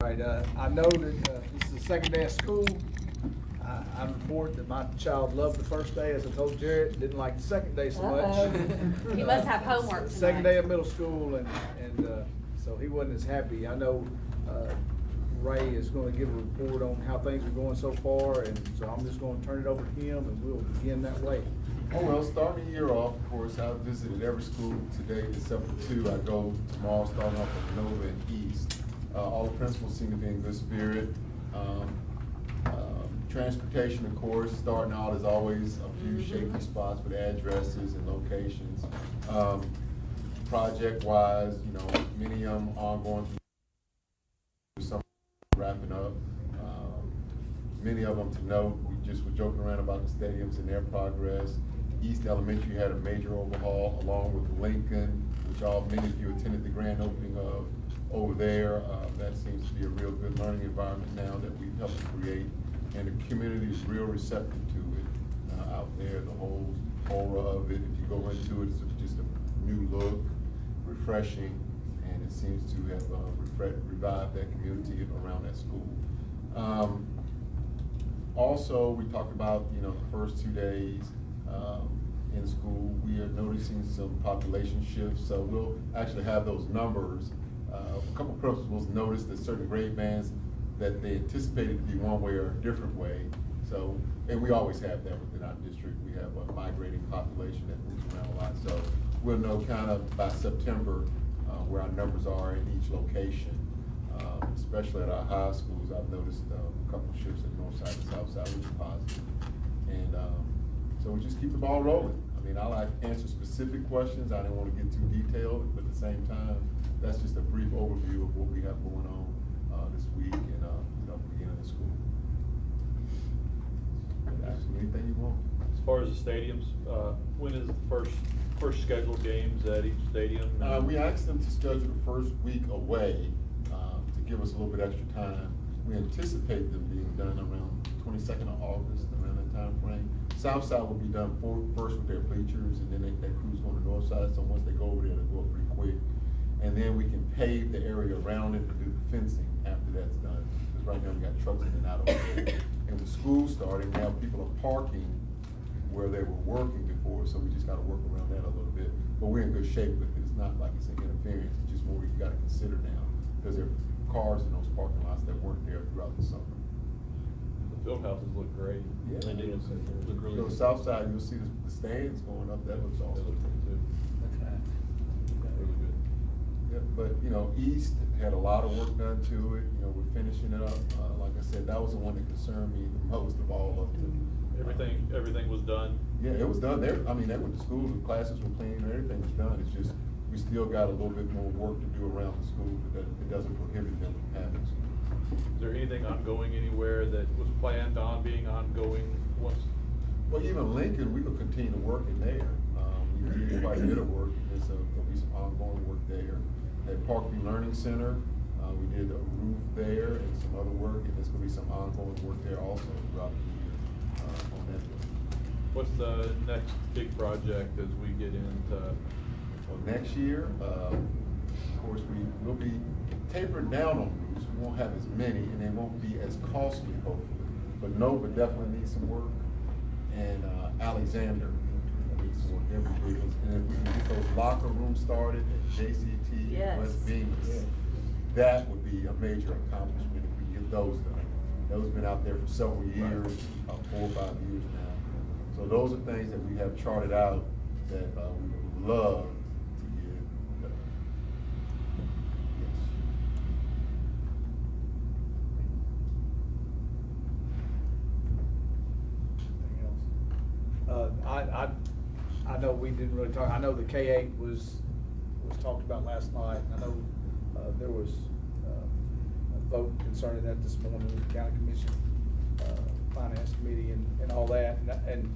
Right, I know that this is the second day of school. I report that my child loved the first day, as I told Jarrett, didn't like the second day so much. He must have homework tonight. Second day of middle school, and so he wasn't as happy. I know Ray is going to give a report on how things are going so far, and so I'm just going to turn it over to him, and we'll begin that way. Oh, well, starting the year off, of course, I visited every school today except for two. I go tomorrow, starting off with Nova and East. All the principals seem to be in good spirit. Transportation, of course, starting out as always a few shaky spots with addresses and locations. Project-wise, you know, many of them ongoing, some wrapping up. Many of them to note, we just were joking around about the stadiums and their progress. East Elementary had a major overhaul along with Lincoln, which many of you attended the grand opening of over there. That seems to be a real good learning environment now that we've helped create, and the community is real receptive to it out there. The whole aura of it, if you go into it, it's just a new look, refreshing, and it seems to have revived that community around that school. Also, we talked about, you know, the first 2 days in school, we are noticing some population shifts, so we'll actually have those numbers. A couple of principals noticed that certain grade bands that they anticipated to be one way or a different way. So, and we always have that within our district. We have a migrating population that moves around a lot. So we'll know kind of by September where our numbers are in each location. Especially at our high schools, I've noticed a couple of shifts at north side and south side, which is positive. And so we just keep the ball rolling. I mean, I like to answer specific questions. I didn't want to get too detailed, but at the same time, that's just a brief overview of what we have going on this week and you know, beginning of school. Ask me anything you want. As far as the stadiums, when is the first scheduled games at each stadium? We asked them to schedule the first week away to give us a little bit extra time. We anticipate them being done around 22nd of August, around that time frame. South side will be done first with their bleachers, and then that crew's going to north side. So once they go over there, they'll go up pretty quick. And then we can pave the area around it and do the fencing after that's done. Because right now we got trucks in and out over there. And with school starting, now people are parking where they were working before, so we just got to work around that a little bit. But we're in good shape with it. It's not like it's an interference. It's just more you got to consider now, because there are cars in those parking lots that weren't there throughout the summer. The field houses look great. Yeah, they do. Look really good. South side, you'll see the stands going up. That looks awesome. They look good too. Really good. Yeah, but you know, East had a lot of work done to it. You know, we're finishing it up. Like I said, that was the one that concerned me the most of all of them. Everything was done. Yeah, it was done. They went to school, the classes were clean, everything was done. It's just, we still got a little bit more work to do around the school, but it doesn't prohibit them from having school. Is there anything ongoing anywhere that was planned on being ongoing once? Well, even Lincoln, we will continue to work in there. We did quite a bit of work, and so there'll be some ongoing work there. At Parkview Learning Center, we did a roof there and some other work, and there's going to be some ongoing work there also throughout the year on that. What's the next big project as we get into? Well, next year, of course, we'll be tapering down on roofs. We won't have as many, and they won't be as costly, hopefully. But Nova definitely needs some work, and Alexander needs some work. And if we can get those locker rooms started at JCT, yes, West Venus, that would be a major accomplishment if we get those done. Those have been out there for several years, 4 or 5 years now. So those are things that we have charted out that we would love to get done. Anything else? I know we didn't really talk. I know the K-8 was talked about last night. I know there was a vote concerning that this morning with the county commission, finance committee, and all that. And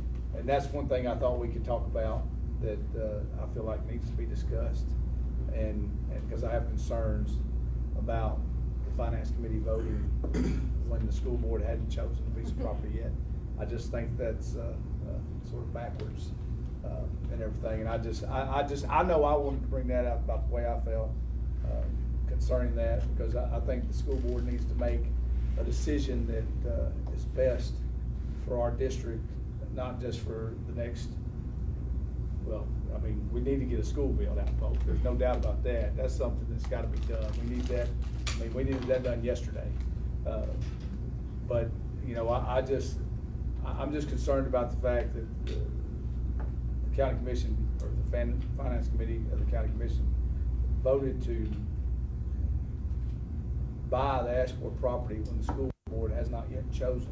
that's one thing I thought we could talk about that I feel like needs to be discussed. And because I have concerns about the finance committee voting when the school board hadn't chosen a piece of property yet. I just think that's sort of backwards and everything. And I know I wanted to bring that up about the way I felt concerning that, because I think the school board needs to make a decision that is best for our district, not just for the next, well, I mean, we need to get a school built out, folks. There's no doubt about that. That's something that's gotta be done. We need that, I mean, we needed that done yesterday. But, you know, I'm just concerned about the fact that the county commission, or the finance committee of the county commission, voted to buy the Ashport property when the school board has not yet chosen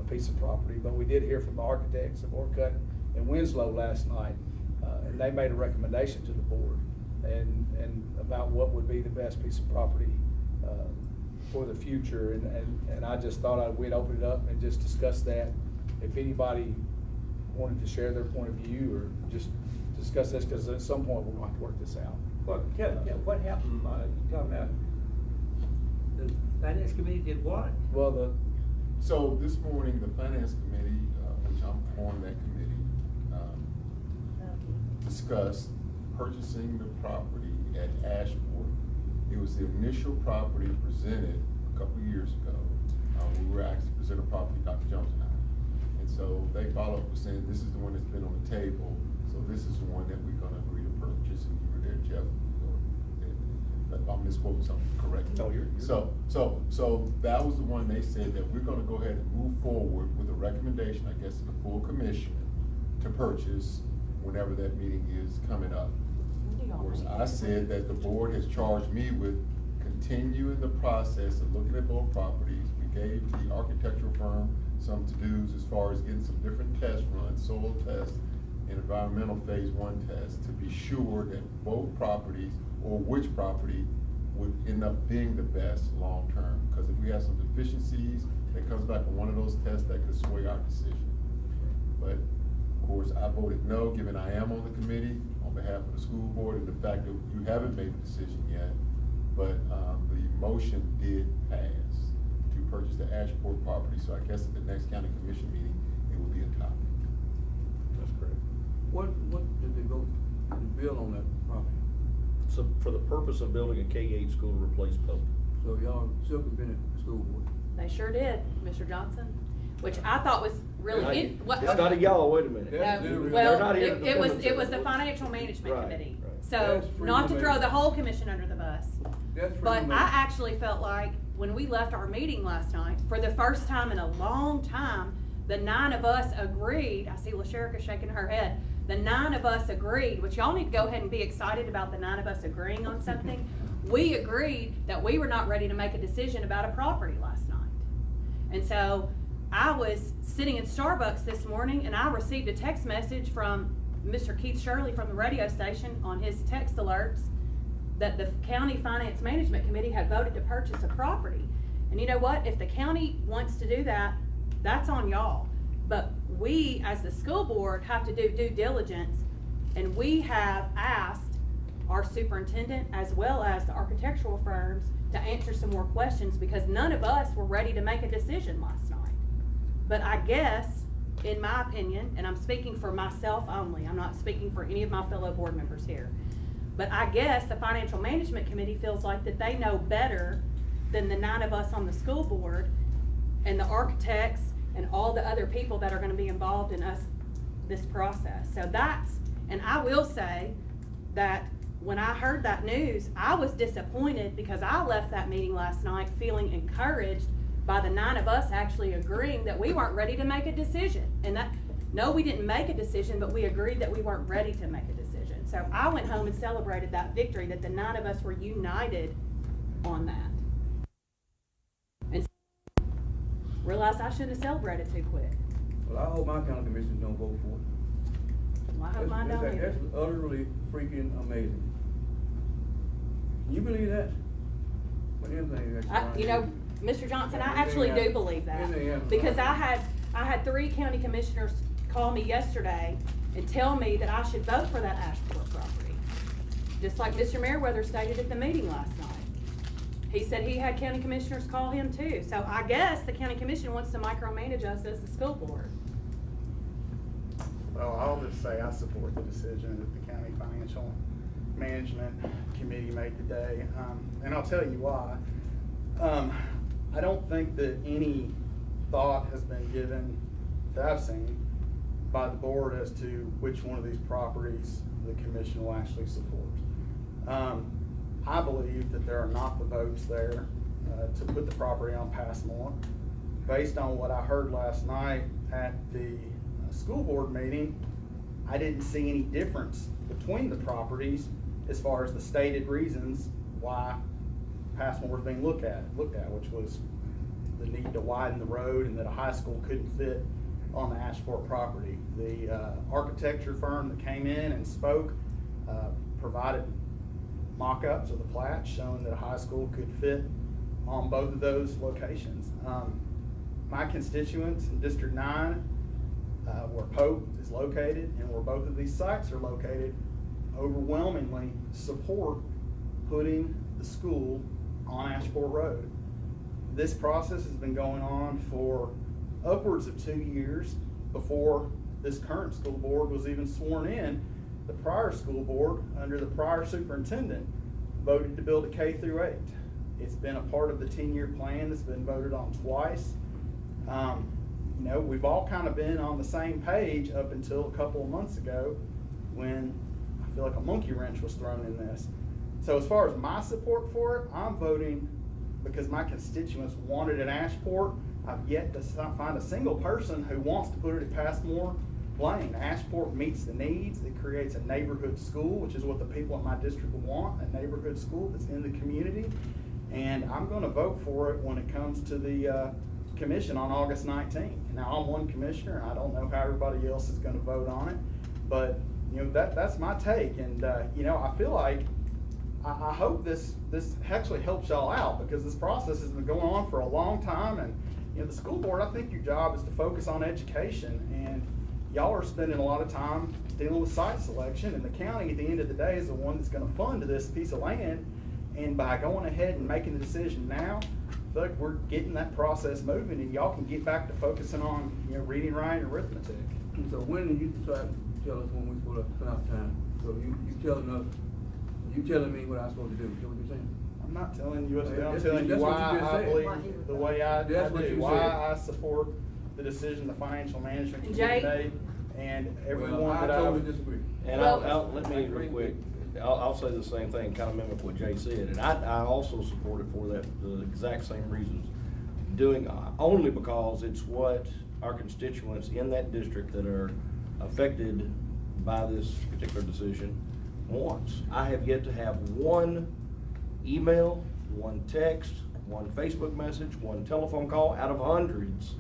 a piece of property. But we did hear from the architects of Orcutt and Winslow last night, and they made a recommendation to the board and about what would be the best piece of property for the future. And I just thought we'd open it up and just discuss that. If anybody wanted to share their point of view or just discuss this, because at some point we're going to have to work this out. What happened, you talking about, the finance committee did what? Well, So this morning, the finance committee, which I'm on that committee, discussed purchasing the property at Ashport. It was the initial property presented a couple of years ago. We were asked to present a property, Dr. Jones and I. And so they followed up with saying, this is the one that's been on the table, so this is the one that we're gonna agree to purchase. And you were there, Jeff, if I'm misquoting something correct. No, you're So that was the one they said that we're gonna go ahead and move forward with a recommendation, I guess, to the full commission to purchase whenever that meeting is coming up. Of course, I said that the board has charged me with continuing the process of looking at both properties. We gave the architectural firm some to-dos as far as getting some different test runs, soil tests and environmental phase 1 tests, to be sure that both properties, or which property, would end up being the best long-term. Because if we have some deficiencies that comes back on one of those tests, that could sway our decision. But of course, I voted no, given I am on the committee on behalf of the school board, and the fact that you haven't made a decision yet. But the motion did pass to purchase the Ashport property, so I guess at the next county commission meeting, it will be a topic. That's correct. What did they go to build on that property? So for the purpose of building a K-8 school to replace Pope. So y'all still been at the school board? They sure did, Mr. Johnson, which I thought was really. It's not a y'all, wait a minute. That's No, literally- well, They're not here to it was defend the themselves. financial management Right, committee. right. So, That's not to freedom throw of- the whole commission under the bus, That's but freedom I of- actually felt like when we left our meeting last night, for the first time in a long time, the 9 of us agreed. I see LaSherica shaking her head. The 9 of us agreed, which y'all need to go ahead and be excited about the 9 of us agreeing on something. We agreed that we were not ready to make a decision about a property last night. And so I was sitting in Starbucks this morning and I received a text message from Mr. Keith Shirley from the radio station on his text alerts that the County Finance Management Committee had voted to purchase a property. And you know what? If the county wants to do that, that's on y'all. But we, as the school board, have to do due diligence, and we have asked our superintendent as well as the architectural firms to answer some more questions, because none of us were ready to make a decision last night. But I guess, in my opinion, and I'm speaking for myself only, I'm not speaking for any of my fellow board members here, but I guess the Financial Management Committee feels like that they know better than the 9 of us on the school board and the architects and all the other people that are gonna be involved in this process. So and I will say that when I heard that news, I was disappointed, because I left that meeting last night feeling encouraged by the 9 of us actually agreeing that we weren't ready to make a decision. And no, we didn't make a decision, but we agreed that we weren't ready to make a decision. So I went home and celebrated that victory, that the 9 of us were united on that. And realized I shouldn't have celebrated too quick. Well, I hope my county commission don't vote for it. Well, I hope mine don't either. That's utterly freaking amazing. Can you believe that? But anything that's You know, Mr. Johnson, I actually do believe that, because I had 3 county commissioners call me yesterday and tell me that I should vote for that Ashport property, just like Mr. Meriwether stated at the meeting last night. He said he had county commissioners call him too, so I guess the county commission wants to micromanage us as the school board. Well, I'll just say I support the decision that the county financial Management Committee made today, and I'll tell you why. I don't think that any thought has been given, that I've seen, by the board as to which one of these properties the commission will actually support. I believe that there are not the votes there to put the property on Passmore. Based on what I heard last night at the school board meeting, I didn't see any difference between the properties as far as the stated reasons why Passmore was being looked at, which was the need to widen the road and that a high school couldn't fit on the Ashport property. The architecture firm that came in and spoke provided mock-ups of the plat showing that a high school could fit on both of those locations. My constituents in District 9, where Pope is located and where both of these sites are located, overwhelmingly support putting the school on Ashport Road. This process has been going on for upwards of 2 years before this current school board was even sworn in. The prior school board, under the prior superintendent, voted to build a K through 8. It's been a part of the 10-year plan that's been voted on twice. You know, we've all kind of been on the same page up until a couple of months ago when I feel like a monkey wrench was thrown in this. So as far as my support for it, I'm voting because my constituents wanted it at Ashport. I've yet to find a single person who wants to put it at Passmore Lane. Ashport meets the needs. It creates a neighborhood school, which is what the people in my district want, a neighborhood school that's in the community. And I'm going to vote for it when it comes to the commission on August 19th. Now, I'm one commissioner, and I don't know how everybody else is going to vote on it, but you know, that's my take. And you know, I feel like I hope this actually helps y'all out, because this process has been going on for a long time. And you know, the school board, I think your job is to focus on education, and y'all are spending a lot of time dealing with site selection, and the county at the end of the day is the one that's going to fund this piece of land. And by going ahead and making the decision now, I feel like we're getting that process moving, and y'all can get back to focusing on, you know, reading, writing, and arithmetic. And so when do you try to tell us when we're supposed to spend our time? So you telling me what I'm supposed to do, is that what you're saying? I'm not telling you what to do, I'm That's telling you what you why just I said. believe the way I That's what do, you why said. I support the decision the Financial Management And Committee Jay? made, and everyone Well, that I totally I've. disagree. And let me real quick, I'll say the same thing, kind of mimic what Jay said, and I also support it for the exact same reasons. Only because it's what our constituents in that district that are affected by this particular decision wants. I have yet to have one email, one text, one Facebook message, one telephone call out of hundreds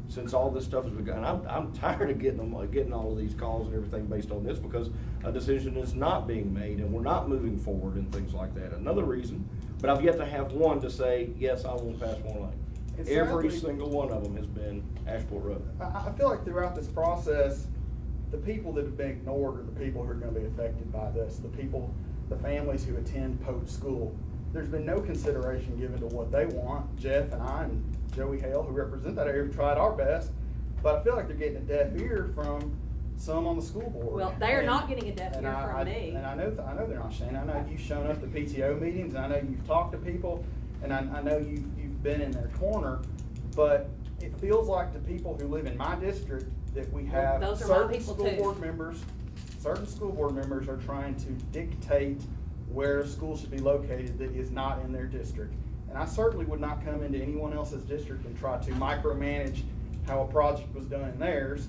since all this stuff has begun. I'm tired of getting all of these calls and everything based on this, because a decision is not being made and we're not moving forward and things like that. Another reason, but I've yet to have one to say, yes, I want Passmore Lane. And Every sadly, single one of them has been Ashport Road. I feel like throughout this process, the people that have been ignored are the people who are going to be affected by this. The families who attend Pope School. There's been no consideration given to what they want. Jeff and I and Joey Hale, who represent that area, have tried our best, but I feel like they're getting a deaf ear from some on the school board. Well, they're not getting a deaf ear from me. And I know they're not, Shane. I know you've shown up to PTO meetings, and I know you've talked to people, and I know you've been in their corner, but it feels like the people who live in my district that we have Those are my certain people school too. board members are trying to dictate where a school should be located that is not in their district. And I certainly would not come into anyone else's district and try to micromanage how a project was done in theirs.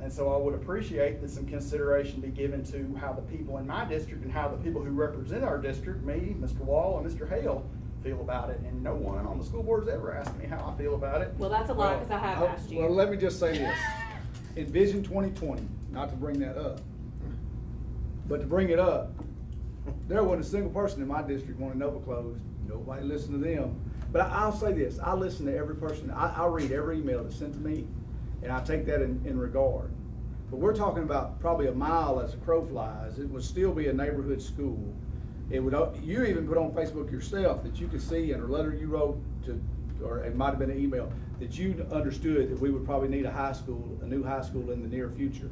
And so I would appreciate that some consideration be given to how the people in my district and how the people who represent our district, me, Mr. Wall, and Mr. Hale, feel about it. And no one on the school board's ever asked me how I feel about it. Well, that's a lie, because I have asked you. Well, let me just say this. In Vision 2020, not to bring that up, but to bring it up, there wasn't a single person in my district wanted Nova closed. Nobody listened to them. But I'll say this, I listen to every person. I read every email that's sent to me, and I take that in regard. But we're talking about probably a mile as a crow flies. It would still be a neighborhood school. It would. You even put on Facebook yourself that you could see in a letter you wrote to, or it might have been an email, that you understood that we would probably need a new high school in the near future.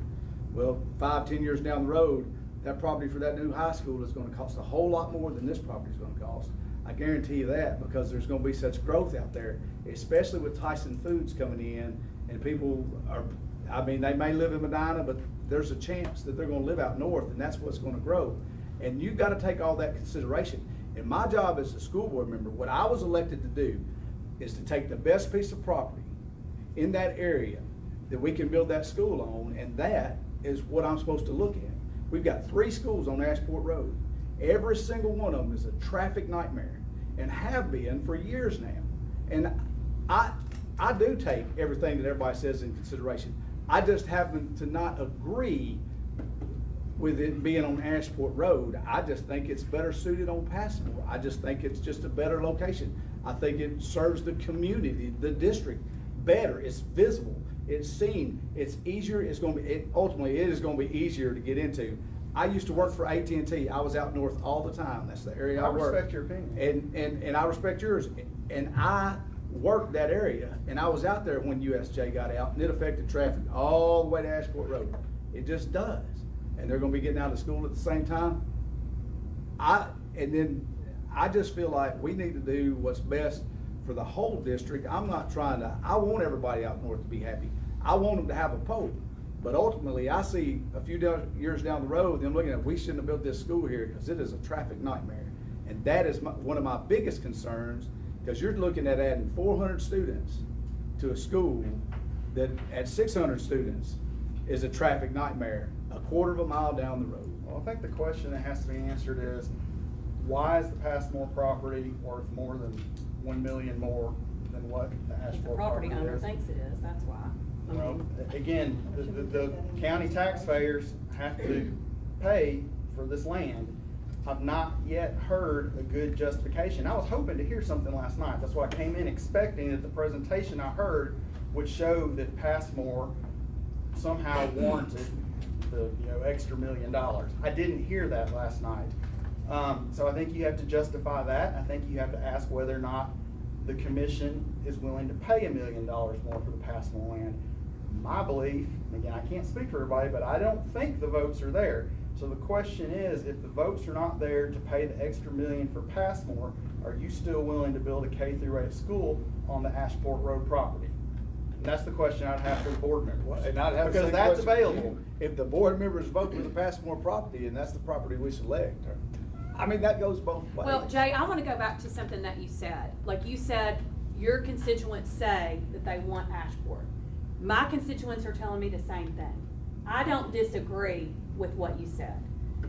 Well, 5-10 years down the road, that property for that new high school is gonna cost a whole lot more than this property's gonna cost. I guarantee you that, because there's gonna be such growth out there, especially with Tyson Foods coming in, and people are, I mean, they may live in Medina, but there's a chance that they're gonna live out north, and that's what's gonna grow. And you've gotta take all that consideration. And my job as a school board member, what I was elected to do, is to take the best piece of property in that area that we can build that school on, and that is what I'm supposed to look at. We've got 3 schools on Ashport Road. Every single one of them is a traffic nightmare, and have been for years now. And I do take everything that everybody says in consideration. I just happen to not agree with it being on Ashport Road. I just think it's better suited on Passmore. I just think it's just a better location. I think it serves the community, the district better. It's visible, it's seen, it's easier, it's gonna be, ultimately it is gonna be easier to get into. I used to work for AT&T. I was out north all the time. That's the area I worked. I respect your opinion. And I respect yours. And I worked that area, and I was out there when USJ got out, and it affected traffic all the way to Ashport Road. It just does. And they're gonna be getting out of school at the same time. I just feel like we need to do what's best for the whole district. I want everybody out north to be happy. I want them to have a pole. But ultimately, I see a few years down the road, them looking at, we shouldn't have built this school here because it is a traffic nightmare. And that is one of my biggest concerns, because you're looking at adding 400 students to a school that at 600 students is a traffic nightmare, a quarter of a mile down the road. Well, I think the question that has to be answered is, why is the Passmore property worth more than $1 million more than what the The Ashport property property owner is? thinks it is, that's why. I Well, mean, again, the county taxpayers have to pay for this land. I've not yet heard a good justification. I was hoping to hear something last night. That's why I came in expecting that the presentation I heard would show that Passmore somehow warranted the extra $1 million. I didn't hear that last night. So I think you have to justify that. I think you have to ask whether or not the commission is willing to pay $1 million more for the Passmore land. My belief, and again, I can't speak for everybody, but I don't think the votes are there. So the question is, if the votes are not there to pay the extra $1 million for Passmore, are you still willing to build a K-8 school on the Ashport Road property? And that's the question I'd have for the board members. And I'd have the because same that's question for available. you. If the board members vote for the Passmore property, and that's the property we select, I mean, that goes both ways. well, Jay, I want to go back to something that you said. Like you said, your constituents say that they want Ashport. My constituents are telling me the same thing. I don't disagree with what you said.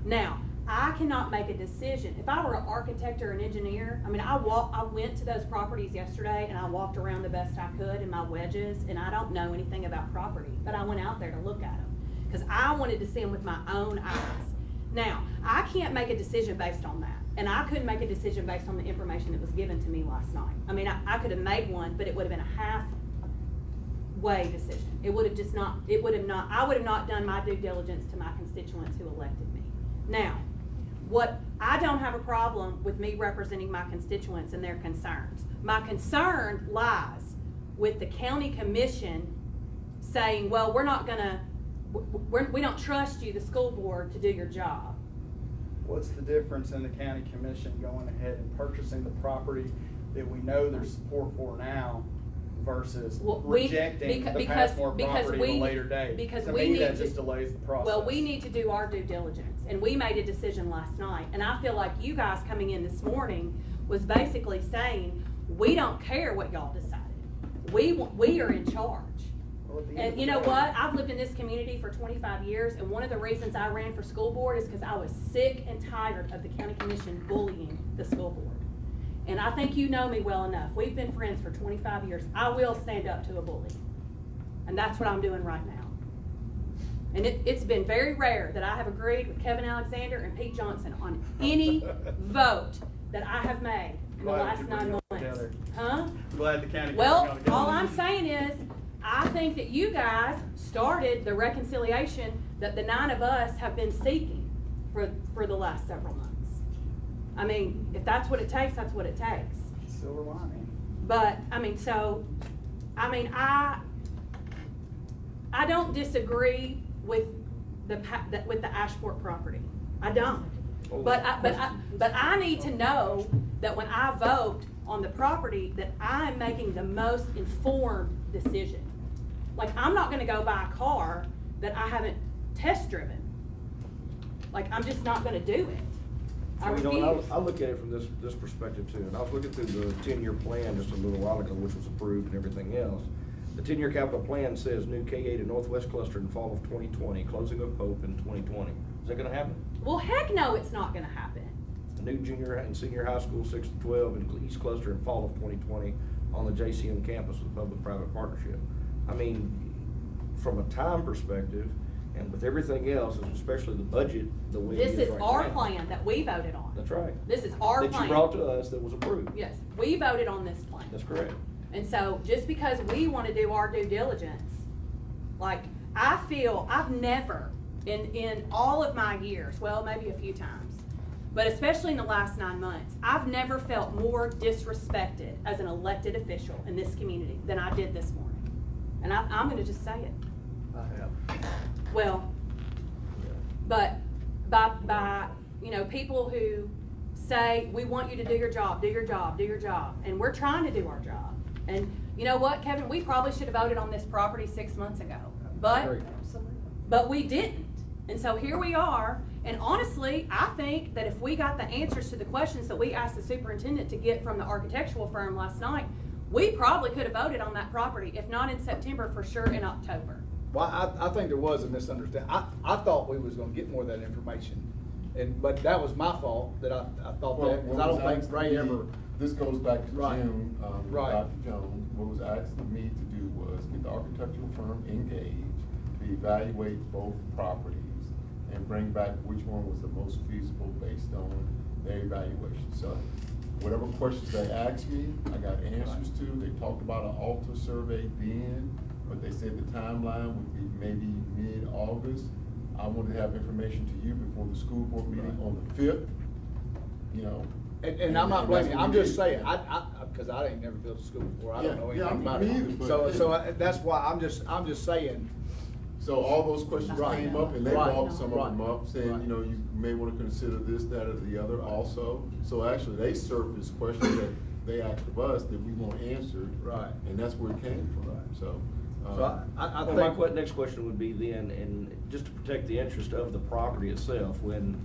Now, I cannot make a decision. If I were an architect or an engineer, I mean, I went to those properties yesterday and I walked around the best I could in my wedges, and I don't know anything about property, but I went out there to look at them because I wanted to see them with my own eyes. Now, I can't make a decision based on that, and I couldn't make a decision based on the information that was given to me last night. I mean, I could have made one, but it would have been a halfway decision. I would have not done my due diligence to my constituents who elected me. Now, I don't have a problem with me representing my constituents and their concerns. My concern lies with the county commission saying, well, we don't trust you, the school board, to do your job. What's the difference in the county commission going ahead and purchasing the property that we know there's support for now versus rejecting the Passmore property at a later date? Because to we me, need that to, just delays the process. well, we need to do our due diligence, and we made a decision last night, and I feel like you guys coming in this morning was basically saying, we don't care what y'all decided. We are in charge. Well, at the end And of you the know day- what? I've lived in this community for 25 years, and one of the reasons I ran for school board is because I was sick and tired of the county commission bullying the school board. And I think you know me well enough. We've been friends for 25 years. I will stand up to a bully. And that's what I'm doing right now. And it's been very rare that I have agreed with Kevin Alexander and Pete Johnson on any vote that I have made in the Glad last you 9 bring it months. together. Huh? I'm glad the county. Well, got together. all I'm saying is, I think that you guys started the reconciliation that the 9 of us have been seeking for the last several months. I mean, if that's what it takes, that's what it takes. Silver lining. But, I mean, I don't disagree with the Ashport property. I don't. Oh, But I need to know that when I vote on the property, that I'm making the most informed decision. Like, I'm not gonna go buy a car that I haven't test driven. Like, I'm just not gonna do it. I You know, refuse. I look at it from this perspective too, and I was looking through the 10-year plan just a little while ago, which was approved and everything else. The 10-year capital plan says new K-8 and Northwest Cluster in fall of 2020, closing of Pope in 2020. Is that gonna happen? Well, heck no, it's not gonna happen. The new junior and senior high school, 6 to 12, in East Cluster in fall of 2020 on the JCM campus with public-private partnership. I mean, from a time perspective, and with everything else, and especially the budget, the way it This is right our now. plan that we voted on. That's right. This is our That plan. you brought to us that was approved. Yes, we voted on this plan. That's correct. And so, just because we wanna do our due diligence, like, I feel, I've never, in all of my years, well, maybe a few times, but especially in the last 9 months, I've never felt more disrespected as an elected official in this community than I did this morning. And I'm gonna just say it. I have. Well, but by, you know, people who say, we want you to do your job, do your job, do your job, and we're trying to do our job. And you know what, Kevin, we probably should have voted on this property 6 months ago, but we didn't. And so here we are, and honestly, I think that if we got the answers to the questions that we asked the superintendent to get from the architectural firm last night, we probably could have voted on that property, if not in September, for sure in October. Well, I think there was a misunderstanding. I thought we was gonna get more of that information, but that was my fault that I thought that, because I don't think Ray ever. This goes back to Right. June, Right. Dr. Jones, what was asked of me to do was get the architectural firm engaged, to evaluate both properties, and bring back which one was the most feasible based on their evaluation. So, whatever questions they asked me, I got answers to. They talked about an altar survey then, but they said the timeline would be maybe mid-August. I wanted to have information to you before the school board meeting on the 5th, you know. And I'm not blaming you, that's what I'm we just did. saying, because I ain't never built a school before, I don't know Yeah, anything yeah, about me it. either, but- So that's why I'm just saying, So all those questions Right. came up, and they Right. brought some of them Right. up, saying, Right. you know, you may wanna consider this, that, or the other also. So actually, they surfaced questions that they asked of us that we want answered. Right. And that's where it came from, Right. so. so I Well, my think. next question would be then, and just to protect the interest of the property itself, when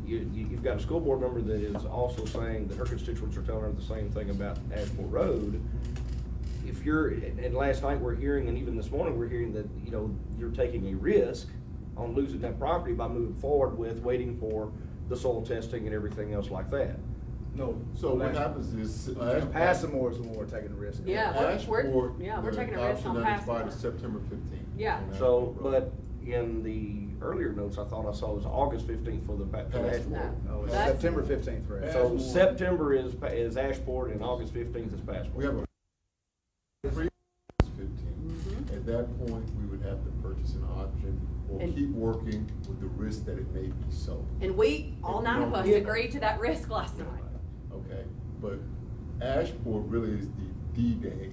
you've got a school board member that is also saying that her constituents are telling her the same thing about Ashport Road. If you're, and last night we're hearing, and even this morning we're hearing that, you know, you're taking a risk on losing that property by moving forward with waiting for the soil testing and everything else like that. No. So what happens is. Passmore is the one we're taking a risk. Yeah. we're Ashport, taking a the risk option on that expired Passmore. is September 15th. Yeah. on So, Ashport Road. but in the earlier notes, I thought I saw it was August 15th for the Ashport. No. No, it's That's- September 15th for us. So Ashport. September is Ashport and August 15th is Passport. We have a 15. At that point, we would have to purchase an option or And- keep working with the risk that it may be sold. And we, all 9 of us, Yeah. agreed to that risk last night. Okay, but Ashport really is the D-Day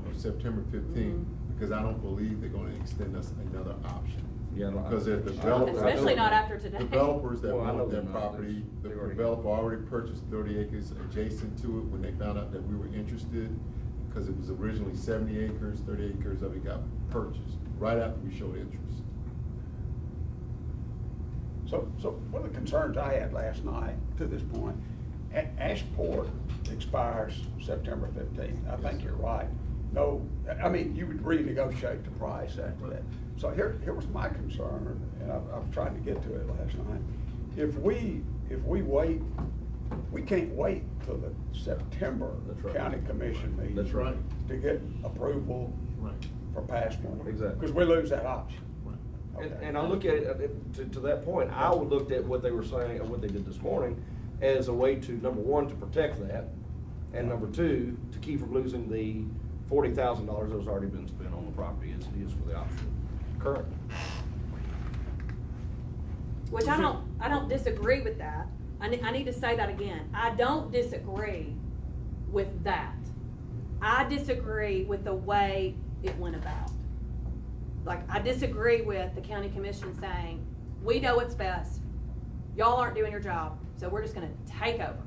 of September 15th, because I don't believe they're gonna extend us another option. Yeah, I don't- Because they're developers. Especially not after today. Developers that Well, I know want they're their not. property, the They already- developer already purchased 30 acres adjacent to it when they found out that we were interested, because it was originally 70 acres, 30 acres of it got purchased, right after we showed interest. So one of the concerns I had last night to this point, Ashport expires September 15th. I think you're right. No, I mean, you would renegotiate the price after that. So here was my concern, and I was trying to get to it last night. If we wait, we can't wait till the September That's right. county commission meeting. That's right. To get approval Right. for Passmore. Exactly. Because we lose that option. And I look at it, to that point, I would looked at what they were saying, or what they did this morning, as a way to, number one, to protect that, and number two, to keep from losing the $40,000 that was already been spent on the property as it is for the option currently. Which I don't disagree with that. I need to say that again. I don't disagree with that. I disagree with the way it went about. Like, I disagree with the county commission saying, we know what's best. y'all aren't doing your job, so we're just gonna take over.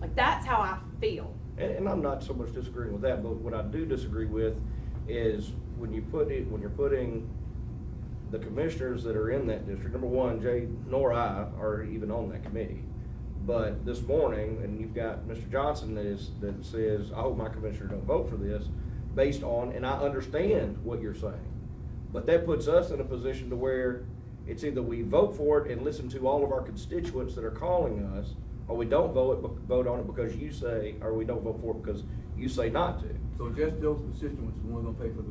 Like, that's how I feel. And I'm not so much disagreeing with that, but what I do disagree with is when you're putting the commissioners that are in that district, number one, Jay nor I are even on that committee. But this morning, and you've got Mr. Johnson that says, I hope my commissioner don't vote for this, based on, and I understand what you're saying. But that puts us in a position to where it's either we vote for it and listen to all of our constituents that are calling us, or we don't vote on it because you say, or we don't vote for it because you say not to. So just those constituents, the ones gonna pay for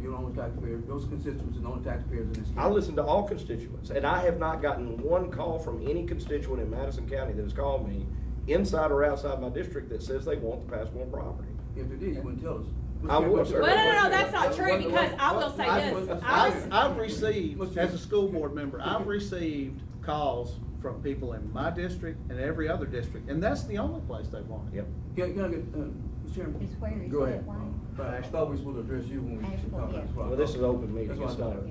your own taxpayers, those constituents and only taxpayers in this county? I listen to all constituents, and I have not gotten one call from any constituent in Madison County that has called me, inside or outside my district, that says they want the Passmore property. If they did, you wouldn't tell us. I will, sir. Well, no, that's not true, because I will say this. I've received, as a school board member, I've received calls from people in my district and every other district, and that's the only place they want it. Yep. Can I get, Mr. Chairman? It's where is Go it, ahead. why? But I thought we were supposed to address you when we Asheville, yeah. Well, this is an open meeting, That's what I it's thought.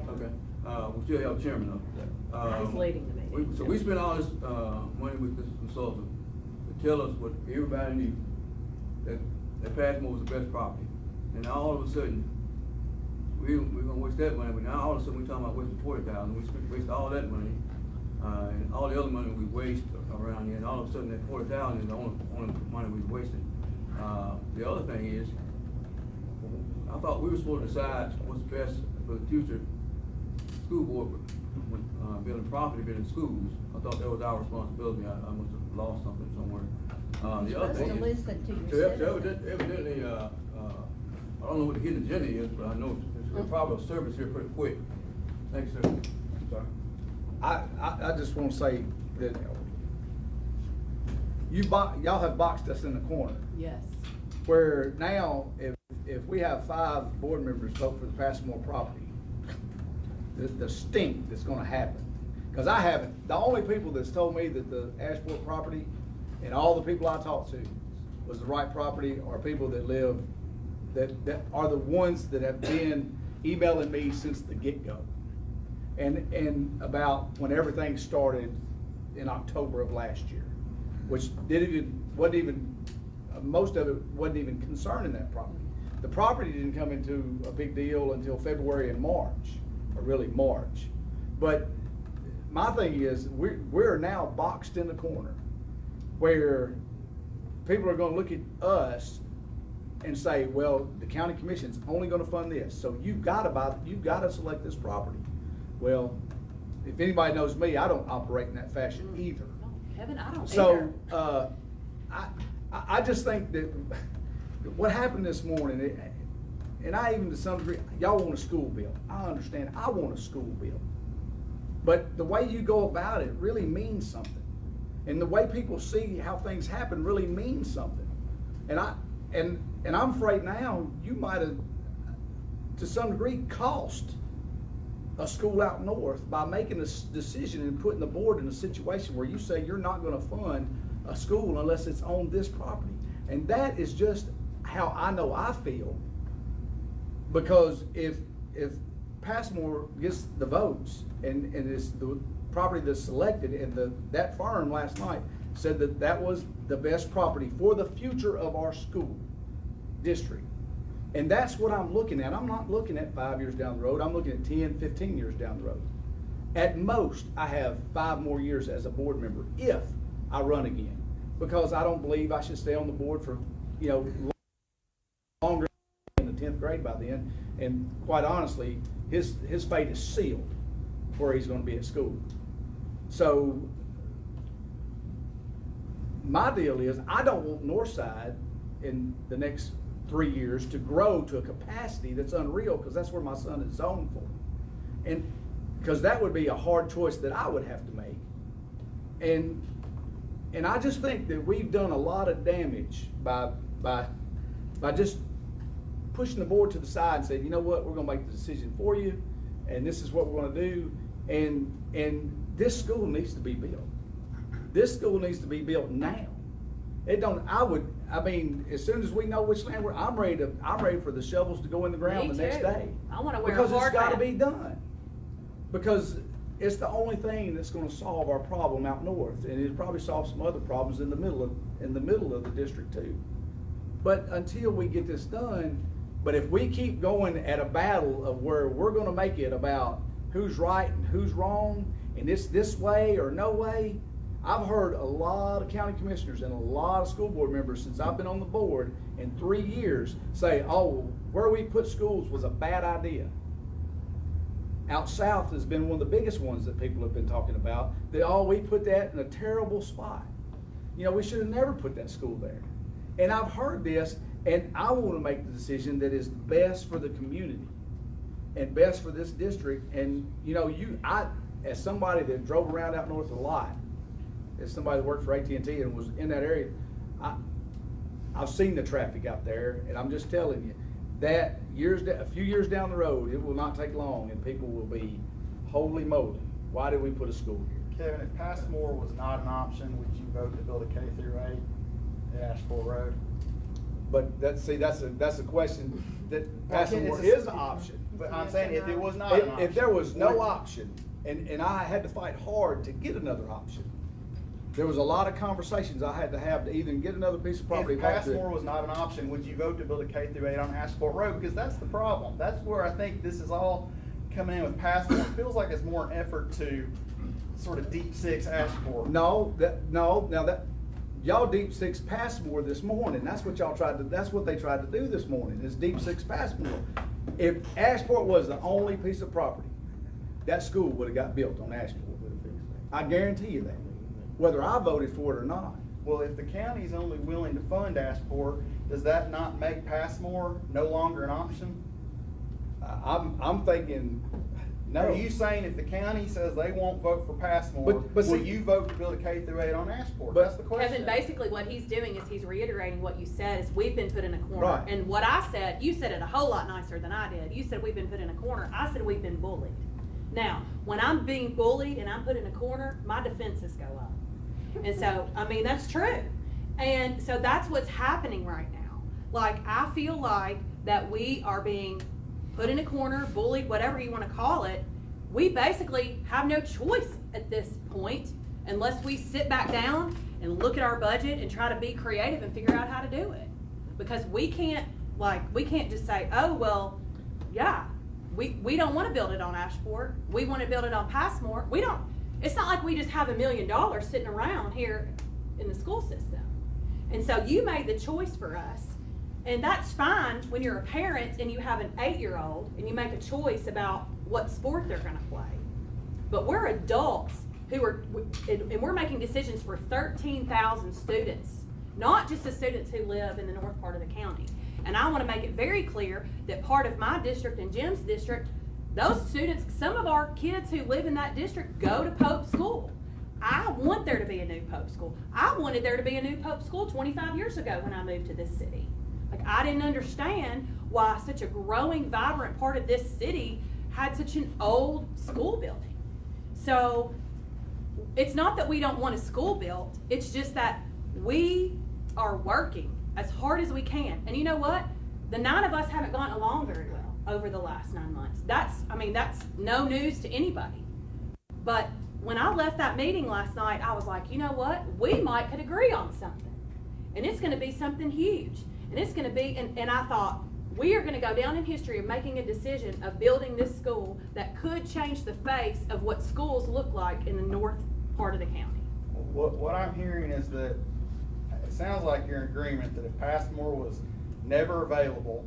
not. Okay, we still have chairman though. I was leading the meeting. So we spent all this, money with this consultant to tell us what everybody knew, that Passmore was the best property. And now all of a sudden, we're gonna waste that money, but now all of a sudden we're talking about wasting $40,000, we waste all that money, and all the other money we waste around here, and all of a sudden that $40,000 is the only money we've wasted. The other thing is, I thought we were supposed to decide what's best for the future school board, building property, building schools. I thought that was our responsibility. I must have lost something somewhere. The other thing Supposed to is, listen to so your citizens. evidently, I don't know what the hidden agenda is, but I know there's probably a service here pretty quick. Thanks, sir. Sorry. I just wanna say that y'all have boxed us in the corner. Yes. Where now, if we have 5 board members vote for the Passmore property, the stink that's gonna happen. Cause I haven't, the only people that's told me that the Ashport property and all the people I talked to was the right property are people that live, that are the ones that have been emailing me since the get-go. And about when everything started in October of last year, which wasn't even, most of it wasn't even concerning that property. The property didn't come into a big deal until February and March, or really March. But my thing is, we're now boxed in the corner where people are gonna look at us and say, well, the county commission's only gonna fund this, so you've gotta select this property. Well, if anybody knows me, I don't operate in that fashion either. No, Kevin, I don't So, either. I just think that what happened this morning, and I even to some degree, y'all want a school bill. I understand, I want a school bill. But the way you go about it really means something. And the way people see how things happen really means something. And I'm afraid now you might have, to some degree, cost a school out north by making this decision and putting the board in a situation where you say you're not gonna fund a school unless it's on this property. And that is just how I know I feel. Because if Passmore gets the votes and it's the property that's selected, and that firm last night said that was the best property for the future of our school district. And that's what I'm looking at. I'm not looking at 5 years down the road. I'm looking at 10, 15 years down the road. At most, I have 5 more years as a board member if I run again. Because I don't believe I should stay on the board for, longer in the 10th grade by then. And quite honestly, his fate is sealed where he's gonna be at school. So my deal is, I don't want Northside in the next 3 years to grow to a capacity that's unreal, because that's where my son is zoned for. And because that would be a hard choice that I would have to make. And I just think that we've done a lot of damage by just pushing the board to the side and saying, you know what, we're gonna make the decision for you, and this is what we're gonna do, and this school needs to be built. This school needs to be built now. As soon as we know which land I'm ready for the shovels to go in the ground Me the next too. day. I wanna wear a Because hard it's gotta hat. be done. Because it's the only thing that's gonna solve our problem out north, and it'll probably solve some other problems in the middle of the district too. But until we get this done, but if we keep going at a battle of where we're gonna make it about who's right and who's wrong, and it's this way or no way, I've heard a lot of county commissioners and a lot of school board members since I've been on the board in 3 years say, oh, where we put schools was a bad idea. Out south has been one of the biggest ones that people have been talking about, that, oh, we put that in a terrible spot. You know, we should have never put that school there. And I've heard this, and I want to make the decision that is best for the community and best for this district. And, you know, as somebody that drove around out north a lot, as somebody that worked for AT&T and was in that area, I've seen the traffic out there, and I'm just telling you, that a few years down the road, it will not take long, and people will be, holy moly, why did we put a school here? Kevin, if Passmore was not an option, would you vote to build a K through 8 at Ashport Road? But that's a question that Well, Passmore it's a- is an option. But I'm saying if it was not an option. If there was no would- option, and I had to fight hard to get another option, there was a lot of conversations I had to have to even get another piece of property. If Passmore was not an option, would you vote to build a K through 8 on Ashport Road? Because that's the problem. That's where I think this is all coming in with Passmore. It feels like it's more an effort to sort of deep six Ashport. No, y'all deep six Passmore this morning. That's what they tried to do this morning, is deep six Passmore. If Ashport was the only piece of property, that school would have got built on Ashport. I guarantee you that, whether I voted for it or not. Well, if the county's only willing to fund Ashport, does that not make Passmore no longer an option? I'm thinking, no. Are you saying if the county says they won't vote for Passmore, But will see- you vote to build a K through 8 on Ashport? But- That's the question. Kevin, basically what he's doing is he's reiterating what you said, is we've been put in a corner. Right. And what I said, you said it a whole lot nicer than I did. You said we've been put in a corner. I said we've been bullied. Now, when I'm being bullied and I'm put in a corner, my defenses go up. And so, I mean, that's true. And so that's what's happening right now. Like, I feel like that we are being put in a corner, bullied, whatever you want to call it. We basically have no choice at this point unless we sit back down and look at our budget and try to be creative and figure out how to do it. Because we can't just say, oh, well, yeah, we don't want to build it on Ashport. We want to build it on Passmore. It's not like we just have $1 million sitting around here in the school system. And so you made the choice for us. And that's fine when you're a parent and you have an 8-year-old and you make a choice about what sport they're going to play. But we're adults and we're making decisions for 13,000 students, not just the students who live in the north part of the county. And I want to make it very clear that part of my district and Jim's district, those students, some of our kids who live in that district go to Pope School. I want there to be a new Pope School. I wanted there to be a new Pope School 25 years ago when I moved to this city. Like, I didn't understand why such a growing, vibrant part of this city had such an old school building. So it's not that we don't want a school built, it's just that we are working as hard as we can. And you know what? The 9 of us haven't gotten along very well over the last 9 months. That's no news to anybody. But when I left that meeting last night, I was like, you know what? We might could agree on something. And it's going to be something huge. And it's going to be, and I thought, we are going to go down in history of making a decision of building this school that could change the face of what schools look like in the north part of the county. What I'm hearing is that it sounds like you're in agreement that if Passmore was never available,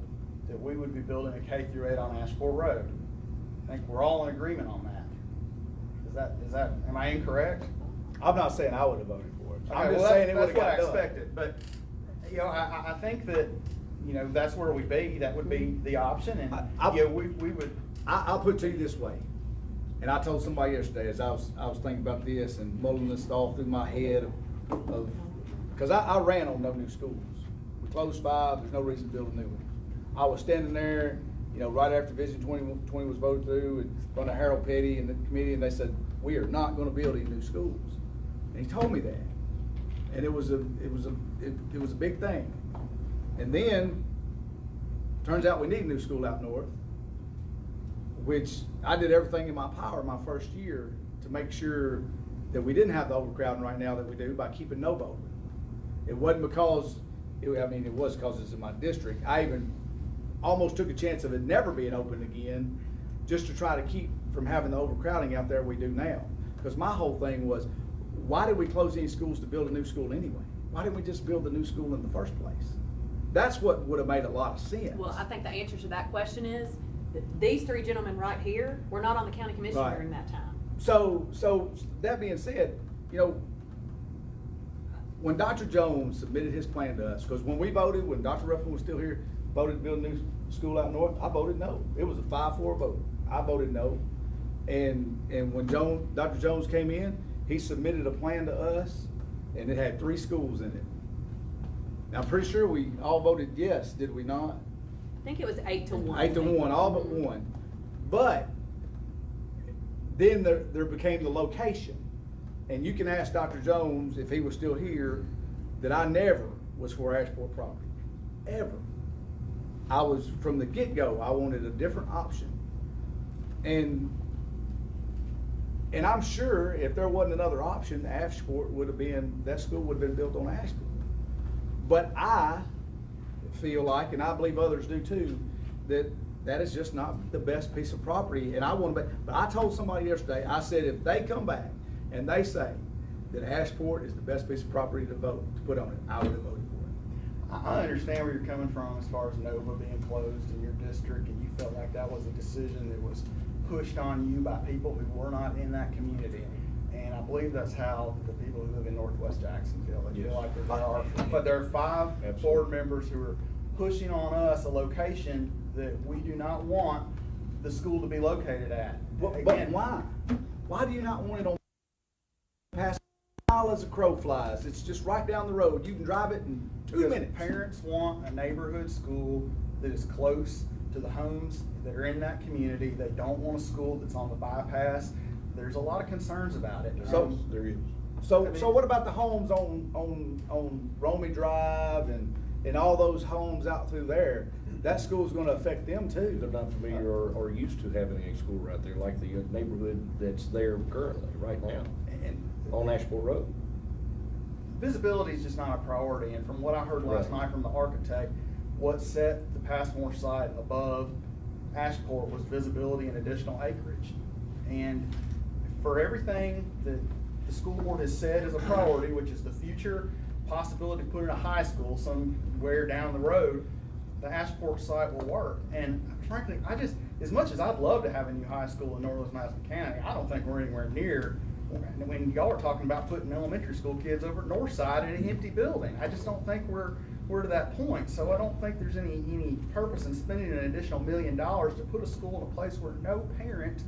that we would be building a K through 8 on Ashport Road. I think we're all in agreement on that. Is that, am I incorrect? I'm not saying I would have voted for it. I'm Okay, just well, saying it would that's have what got I done. expected, but, you know, I think that, you know, that's where we be, that would be the option, and, you know, we would. I'll put it to you this way, and I told somebody yesterday as I was thinking about this and mulling this all through my head of because I ran on no new schools. We closed 5, there's no reason to build a new one. I was standing there, you know, right after Vision 20 was voted through in front of Harold Petty and the committee, and they said, we are not going to build any new schools. And he told me that. And it was a big thing. And then, turns out we need a new school out north. which I did everything in my power my first year to make sure that we didn't have the overcrowding right now that we do by keeping Nova open. It wasn't because, it was because it's in my district. I even almost took a chance of it never being open again, just to try to keep from having the overcrowding out there we do now. Because my whole thing was, why did we close any schools to build a new school anyway? Why didn't we just build the new school in the first place? That's what would have made a lot of sense. Well, I think the answer to that question is that these three gentlemen right here were not on the county commission Right. during that time. So that being said, when Dr. Jones submitted his plan to us, because when we voted, when Dr. Ruffin was still here, voted to build a new school out north, I voted no. It was a 5-4 vote. I voted no. And when Dr. Jones came in, he submitted a plan to us, and it had 3 schools in it. Now, I'm pretty sure we all voted yes, did we not? I think it was 8-1. 8-1, all but one. But then there became the location. And you can ask Dr. Jones, if he was still here, that I never was for Ashport property, ever. I was, from the get-go, I wanted a different option. And I'm sure if there wasn't another option, Ashport would have been, that school would have been built on Ashport. But I feel like, and I believe others do too, that is just not the best piece of property. And I want to, but I told somebody yesterday, I said, if they come back and they say that Ashport is the best piece of property to put on it, I would have voted for it. I understand where you're coming from as far as Nova being closed in your district, and you felt like that was a decision that was pushed on you by people who were not in that community. And I believe that's how the people who live in Northwest Jackson feel. They feel like there are 5 board members who are pushing on us a location that we do not want the school to be located at. But why? Why do you not want it on past mile as a crow flies? It's just right down the road. You can drive it in 2 minutes. Parents want a neighborhood school that is close to the homes that are in that community. They don't want a school that's on the bypass. There's a lot of concerns about it. So there is. So what about the homes on Romy Drive and all those homes out through there? That school's going to affect them too. They're not familiar or used to having a school right there, like the neighborhood that's there currently, right now, And on Ashport Road. visibility is just not a priority, and from what I heard last Right. night from the architect, what set the Passmore site above Ashport was visibility and additional acreage. And for everything that the school board has said is a priority, which is the future possibility of putting a high school somewhere down the road, the Ashport site will work. And frankly, as much as I'd love to have a new high school in Northwest Madison County, I don't think we're anywhere near, when y'all are talking about putting elementary school kids over at Northside in an empty building. I just don't think we're to that point. So I don't think there's any purpose in spending an additional $1 million to put a school in a place where no parent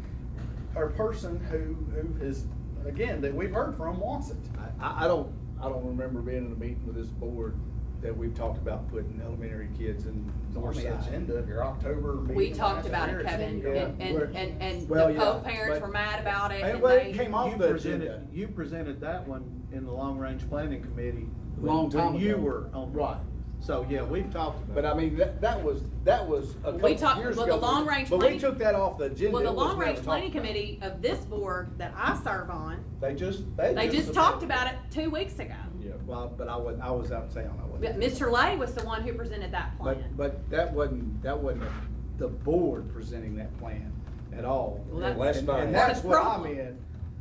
or person who is, again, that we've heard from wants it. I don't remember being in a meeting with this board that we've talked about putting elementary kids in It's on the Northside. agenda of your October meeting. We talked last about year. it, Kevin, Yeah. and Well, the yeah, Pope parents but- were mad about it. And Well, they, it came off You the presented, agenda. you presented that one in the long-range planning committee. Long time when you ago. were on. Right. So, yeah, we've talked about it. But I mean, that was a couple We talked- years well, ago. the long-range But we planning- took that off the agenda. well, the It was long range never planning talked about. committee of this board that I serve on, They just talked about it 2 weeks ago. Yeah, well, but I was out of town. I But wasn't. Mr. Lay was the one who presented that plan. But that wasn't the board presenting that plan at all. Well, that's- Last night. And that's That's what I problem. meant.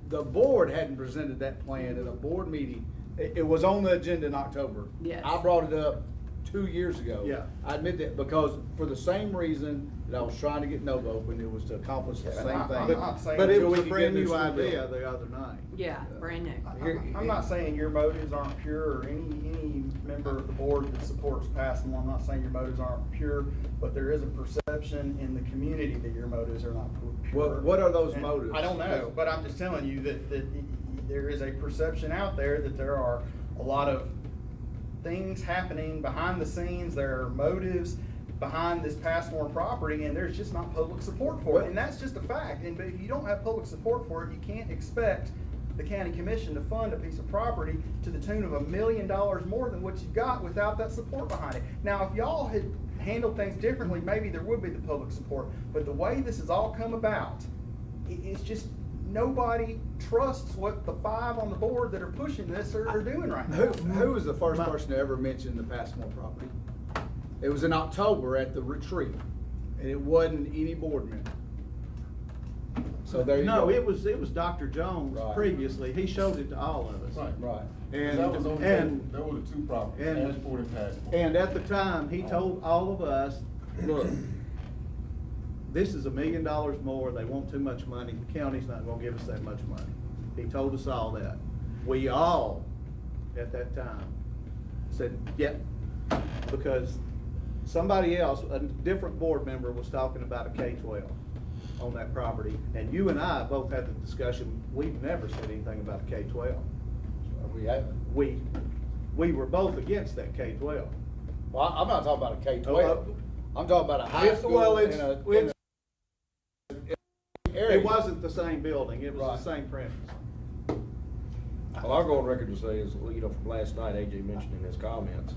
The board hadn't presented that plan at a board meeting. It was on the agenda in October. Yes. I brought it up 2 years ago. Yeah. I admit that because for the same reason that I was trying to get Nova open, it was to accomplish the Yeah, same I'm thing. not saying- But it Until was we a could brand get new school idea built. the other night. Yeah, brand new. I'm not saying your motives aren't pure, or any member of the board that supports Passmore, I'm not saying your motives aren't pure, but there is a perception in the community that your motives are not pure. What are those And motives? I don't know, but I'm just telling you that there is a perception out there that there are a lot of things happening behind the scenes, there are motives behind this Passmore property, and there's just not public support for it, and that's just a fact. And but if you don't have public support for it, you can't expect the county commission to fund a piece of property to the tune of $1 million more than what you got without that support behind it. Now, if y'all handled things differently, maybe there would be the public support. But the way this has all come about, it's just nobody trusts what the 5 on the board that are pushing this are doing right now. Who was the first person to ever mention the Passmore property? It was in October at the retreat, and it wasn't any board member. So there you go. No, it was Dr. Jones Right. previously. He showed it to all of us. Right. Right. And that was only, and- there were the 2 properties, and- Ashport and Passport. And at the time, he told all of us, look, this is $1 million more, they want too much money, the county's not gonna give us that much money. He told us all that. We all, at that time, said, yep, because somebody else, a different board member was talking about a K-12 on that property, and you and I both had the discussion, we've never said anything about a K-12. We haven't. We were both against that K-12. Well, I'm not talking about a K-12. Oh, I'm talking about a high Well, school in it's- a area. It wasn't the same building, it was Right. the same premise. Well, I'll go on record to say is, you know, from last night, AJ mentioned in his comments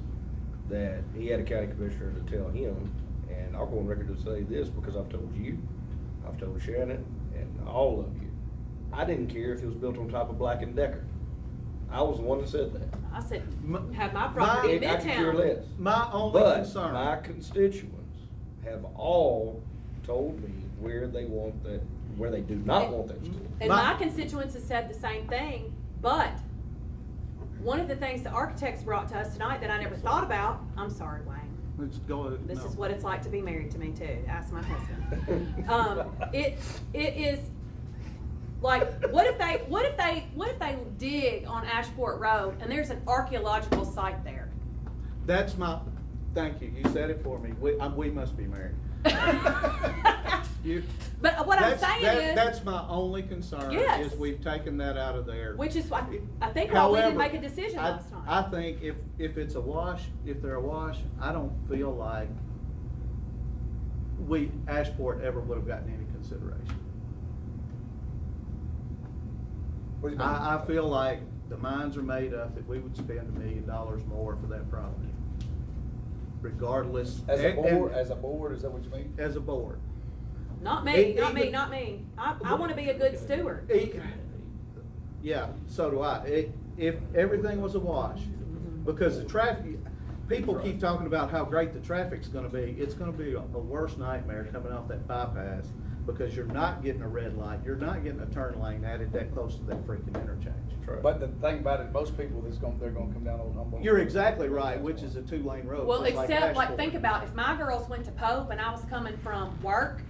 that he had a county commissioner to tell him, and I'll go on record to say this because I've told you, I've told Shannon, and all of you, I didn't care if it was built on top of Black and Decker. I was the one that said that. I said, M- have my property in I could care Midtown. less. My only But concern. my constituents have all told me where they want that, where they do not want that school. And My- my constituents have said the same thing, but one of the things the architects brought to us tonight that I never thought about, I'm sorry, Wayne. Let's go. This no. is what it's like to be married to me too. Ask my husband. It is like, what if they dig on Ashport Road and there's an archaeological site there? That's my, thank you, you said it for me, we must be married. You- But what I'm that's- saying that- is, That's my only concern, Yes. is we've taken that out of there. which is why, I think why we didn't However, make a decision I- last time. I think if it's a wash, if they're a wash, I don't feel like Ashport ever would have gotten any consideration. What do you mean? I feel like the minds are made up that we would spend $1 million more for that property. Regardless. As a and- board, is that what you mean? As a board. Not me, Even- not me, not me. I wanna be a good steward. Yeah, so do I. If everything was a wash, because the traffic, people keep talking about how great the traffic's gonna be. It's gonna be a worse nightmare coming off that bypass, because you're not getting a red light, you're not getting a turn lane added that close to that freaking interchange. But the thing about it, most people they're gonna come down Old Humboldt. You're exactly right, which is a 2-lane road. Well, just like except, like, Ashport. think about, if my girls went to Pope and I was coming from work,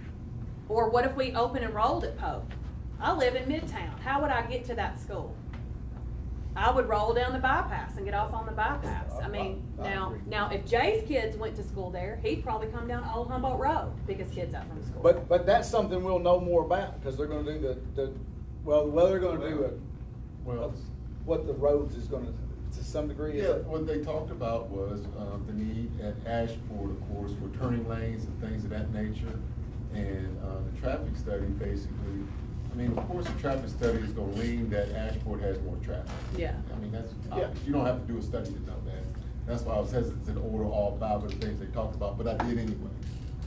or what if we open enrolled at Pope? I live in Midtown, how would I get to that school? I would roll down the bypass and get off on the bypass. I mean, I agree. now, if Jay's kids went to school there, he'd probably come down Old Humboldt Road, pick his kids up from school. But that's something we'll know more about, because they're gonna do they're gonna do Well, what the roads is gonna, to some degree. is yeah, it- what they talked about was, the need at Ashport, of course, for turning lanes and things of that nature. And, the traffic study basically, I mean, of course, the traffic study is gonna lean that Ashport has more traffic. Yeah. I mean, that's, obvious. You don't have to do a study to know that. That's why I was hesitant to order all 5 of the things they talked about, but I did anyway.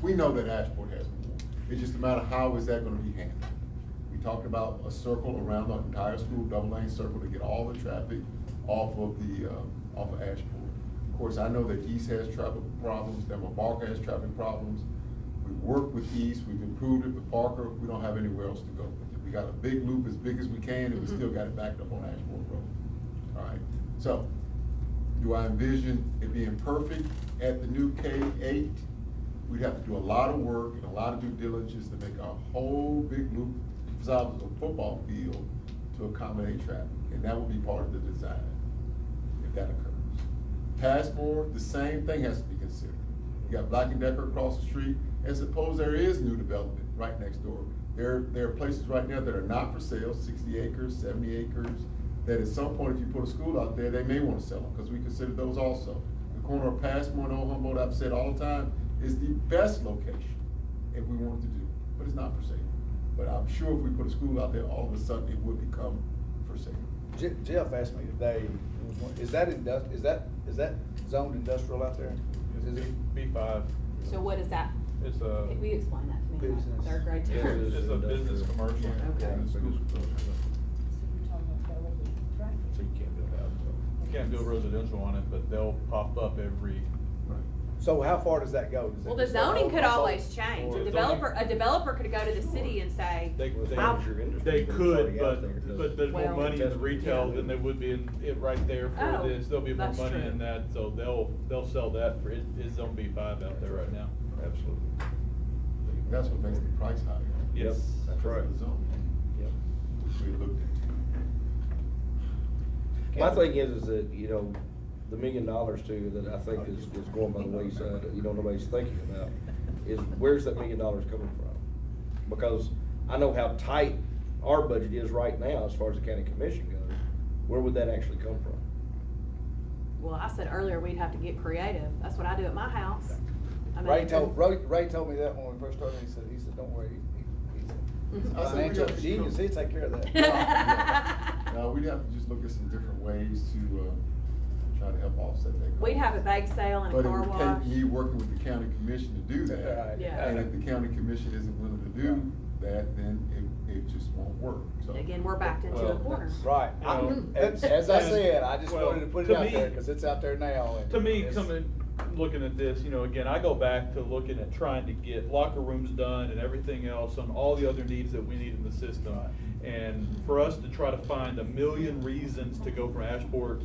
We know that Ashport has more. It's just a matter of how is that gonna be handled. We talked about a circle around the entire school, double-lane circle, to get all the traffic off of Ashport. Of course, I know that East has traffic problems, Denver Barker has traffic problems. We worked with East, we've improved it, but Barker, we don't have anywhere else to go with it. We got a big loop as big as we can, and we still got it backed up on Ashport Road. All right, so, do I envision it being perfect at the new K-8? We'd have to do a lot of work and a lot of due diligence to make a whole big loop, size of a football field, to accommodate traffic, and that would be part of the design, if that occurs. Passmore, the same thing has to be considered. You got Black and Decker across the street, and suppose there is new development right next door. There are places right now that are not for sale, 60 acres, 70 acres, that at some point, if you put a school out there, they may want to sell them, because we consider those also. The corner of Passmore and Old Humboldt, I've said all the time, is the best location if we wanted to do, but it's not for sale. But I'm sure if we put a school out there, all of a sudden it would become for sale. Jeff asked me today, is that zoned industrial out there? Is it? B5. So what is that? It's a, Will you explain that to me? Business. Third grade too. it's a business commercial. Okay. So you can't build houses. You can't build residential on it, but they'll pop up every, So how far does that go? Does it Well, the just go zoning all- could all- always change. Or A developer could go to the city and say, they I'll- could, but there's more Well- money in retail than there would be in it right there for Oh, this. There'll be more that's money true. in that, so they'll sell that for, it's zone B5 out there right now. Absolutely. That's what makes the price higher. Yes. That's Because right. of the zone, Yep. which we looked into. My thing is that, you know, the $1 million too, that I think is going by the wayside, that, you know, nobody's thinking about, is where's that $1 million coming from? Because I know how tight our budget is right now as far as the county commission goes. Where would that actually come from? well, I said earlier, we'd have to get creative. That's what I do at my house. I mean, Ray told me that when we first started, he said, don't worry, he's Mhm. a financial genius, he'll take care of that. Now, we'd have to just look at some different ways to, try to help offset that cost. We'd have a bake sale and a But it car would wash. take me working with the county commission to do that. Right. Yeah. And if the county commission isn't willing to do that, then it just won't work, so. Again, we're backed into a Well, corner. Right, as I said, I just Well, wanted to put it to out me- there, cause it's out there now. and To me, it's- looking at this, you know, again, I go back to looking at trying to get locker rooms done and everything else on all the other needs that we need in the system. And for us to try to find a million reasons to go from Ashport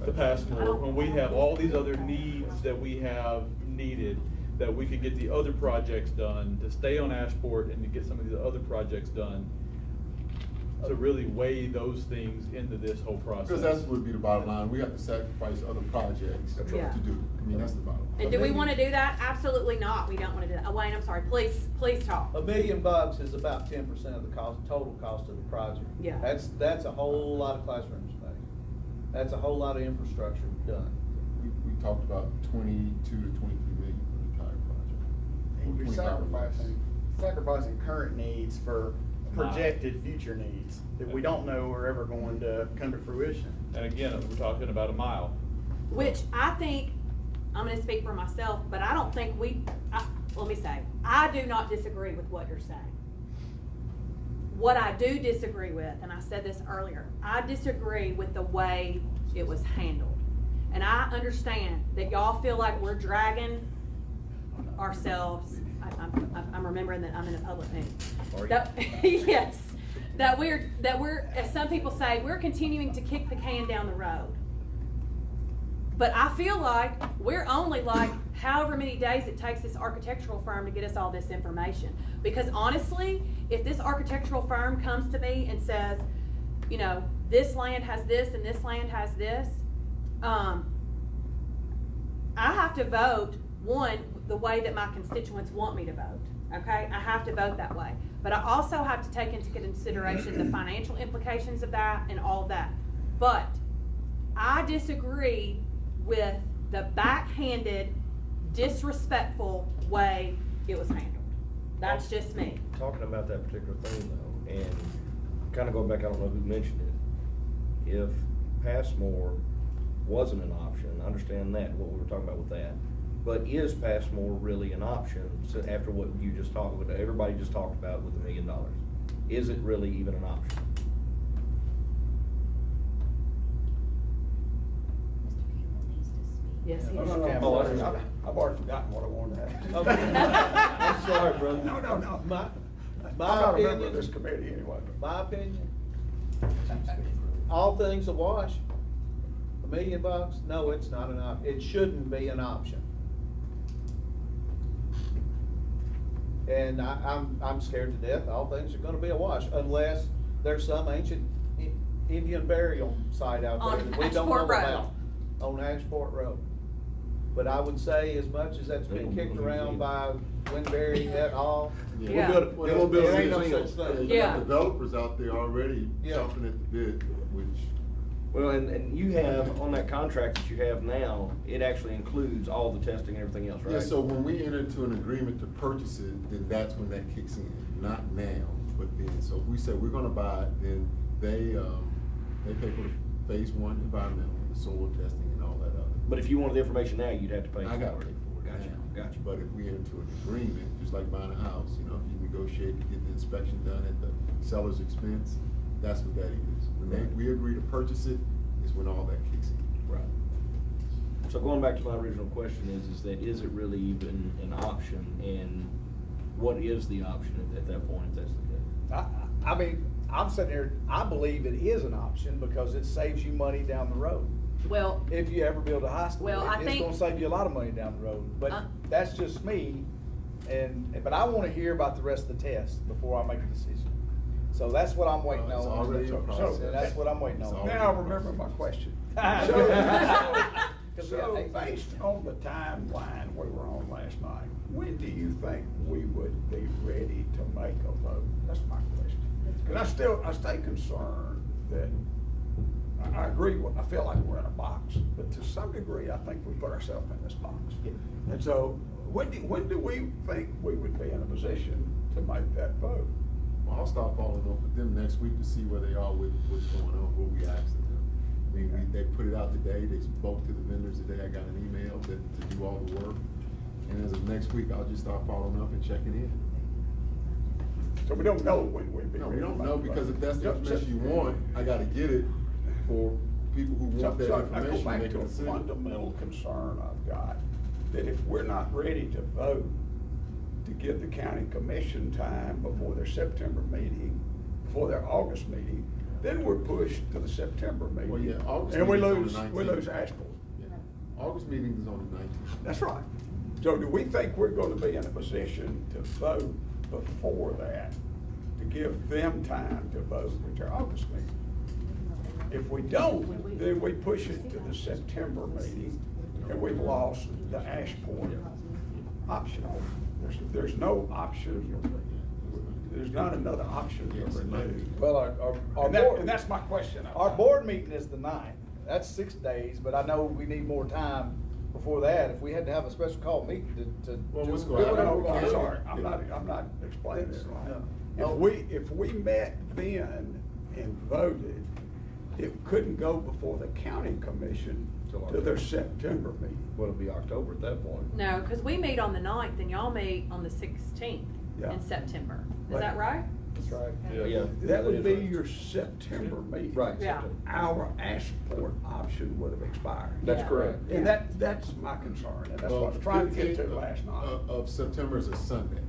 to Passmore, when we have all these other needs that we have needed, that we could get the other projects done, to stay on Ashport and to get some of the other projects done, to really weigh those things into this whole process. Because that would be the bottom line, we have to sacrifice other projects to do, Yeah. I mean, that's the bottom line. And do we wanna do that? Absolutely not. We don't wanna do that. Wayne, I'm sorry. Please talk. $1 million is about 10% of the cost, total cost of the project. Yeah. That's a whole lot of classroom space. That's a whole lot of infrastructure done. We talked about 22 to 23 million for the entire project. And you're 25 or less. sacrificing current needs for projected future needs that we don't know are ever going to come to fruition. And again, we're talking about a mile. Which I think, I'm gonna speak for myself, but I don't think let me say, I do not disagree with what you're saying. What I do disagree with, and I said this earlier, I disagree with the way it was handled. And I understand that y'all feel like we're dragging ourselves, I'm remembering that I'm in a public meeting. Are you? Yes, that we're, as some people say, we're continuing to kick the can down the road. But I feel like we're only like however many days it takes this architectural firm to get us all this information. Because honestly, if this architectural firm comes to me and says, you know, this land has this and this land has this, I have to vote, one, the way that my constituents want me to vote, okay? I have to vote that way. But I also have to take into consideration the financial implications of that and all of that. But I disagree with the backhanded, disrespectful way it was handled. That's just me. Talking about that particular thing though, and kind of going back, I don't know who mentioned it. If Passmore wasn't an option, I understand that, what we were talking about with that. But is Passmore really an option after what you just talked about, everybody just talked about with $1 million? Is it really even an option? Yes, he No, is. no, no. Oh, I see. I've already forgotten what I wanted to Okay. ask. I'm sorry, brother. No, no, no. My I'm not a member of opinion, this committee anyway. my opinion, all things awash. $1 million, no, it's not an option. It shouldn't be an option. And I'm scared to death, all things are gonna be a wash, unless there's some ancient Indian burial site out there On that we don't know Ashport Road. about. On Ashport Road. But I would say, as much as that's been kicked around by Winberry et al. Yeah. Well, They won't build There ain't no museum. such thing. There Yeah. are developers out there already Yeah. jumping at the bit, which. Well, and you have, on that contract that you have now, it actually includes all the testing and everything else, right? Yeah, so when we enter into an agreement to purchase it, then that's when that kicks in, not now, but then, so if we say we're gonna buy it, then they pay for the phase 1 environmental, the soil testing and all that other. But if you wanted the information now, you'd have to pay. I got for to pay for it. Gotcha. Gotcha. But if we enter an agreement, just like buying a house, you know, if you negotiate to get the inspection done at the seller's expense, that's what that is. When we agree to purchase it, is when all that kicks in. Right. So going back to my original question is that, is it really even an option, and what is the option at that point, if that's the case? I mean, I'm sitting here, I believe it is an option because it saves you money down the road. Well, If you ever build a high school, Well, I it's think- gonna save you a lot of money down the road, but that's just me. But I wanna hear about the rest of the test before I make a decision. So that's what I'm waiting on. It's already a process. And that's what I'm waiting It's on. already- Now I remember my question. So based on the timeline we were on last night, when do you think we would be ready to make a vote? That's my question. And I stay concerned that, I agree, I feel like we're in a box, but to some degree, I think we put ourselves in this box. And so, when do we think we would be in a position to make that vote? Well, I'll start following up with them next week to see where they are with what's going on, what we asked of them. I mean, they put it out today, they spoke to the vendors today, I got an email to do all the work. And as of next week, I'll just start following up and checking in. So we don't know when we'd be No, ready. we don't to know, make a because vote. if that's the information you want, I gotta get it for people who want that So I go information to back make to a a decision. fundamental concern I've got, that if we're not ready to vote to give the county commission time before their September meeting, before their August meeting, then we're pushed to the September meeting. Well, yeah, August And we meeting's on the lose 19th. Asheville. Yeah. August meeting is on the 19th. That's right. So do we think we're gonna be in a position to vote before that, to give them time to vote at their August meeting? If we don't, then we push it to the September meeting, and we've lost the Ashport option. There's no option, there's not another option to renew. Well, our And board. that's my question. Our board meeting is the 9th. That's 6 days, but I know we need more time before that. If we had to have a special call meeting to. Well, what's do going on? whatever we're gonna I'm do. sorry, I'm not explaining this right. No. If we met then and voted, it couldn't go before the county commission to their September meeting. Well, it'll be October at that point. no, because we meet on the 9th and y'all meet on the 16th Yeah. in September. Is Right. that right? That's right. Yeah. That would is be right. your September meeting. Right. Yeah. September. Our Ashport option would have expired. That's Yeah. correct. And that's my concern, and that's Well, what I was trying to get 15th to last night. Of September is a Sunday.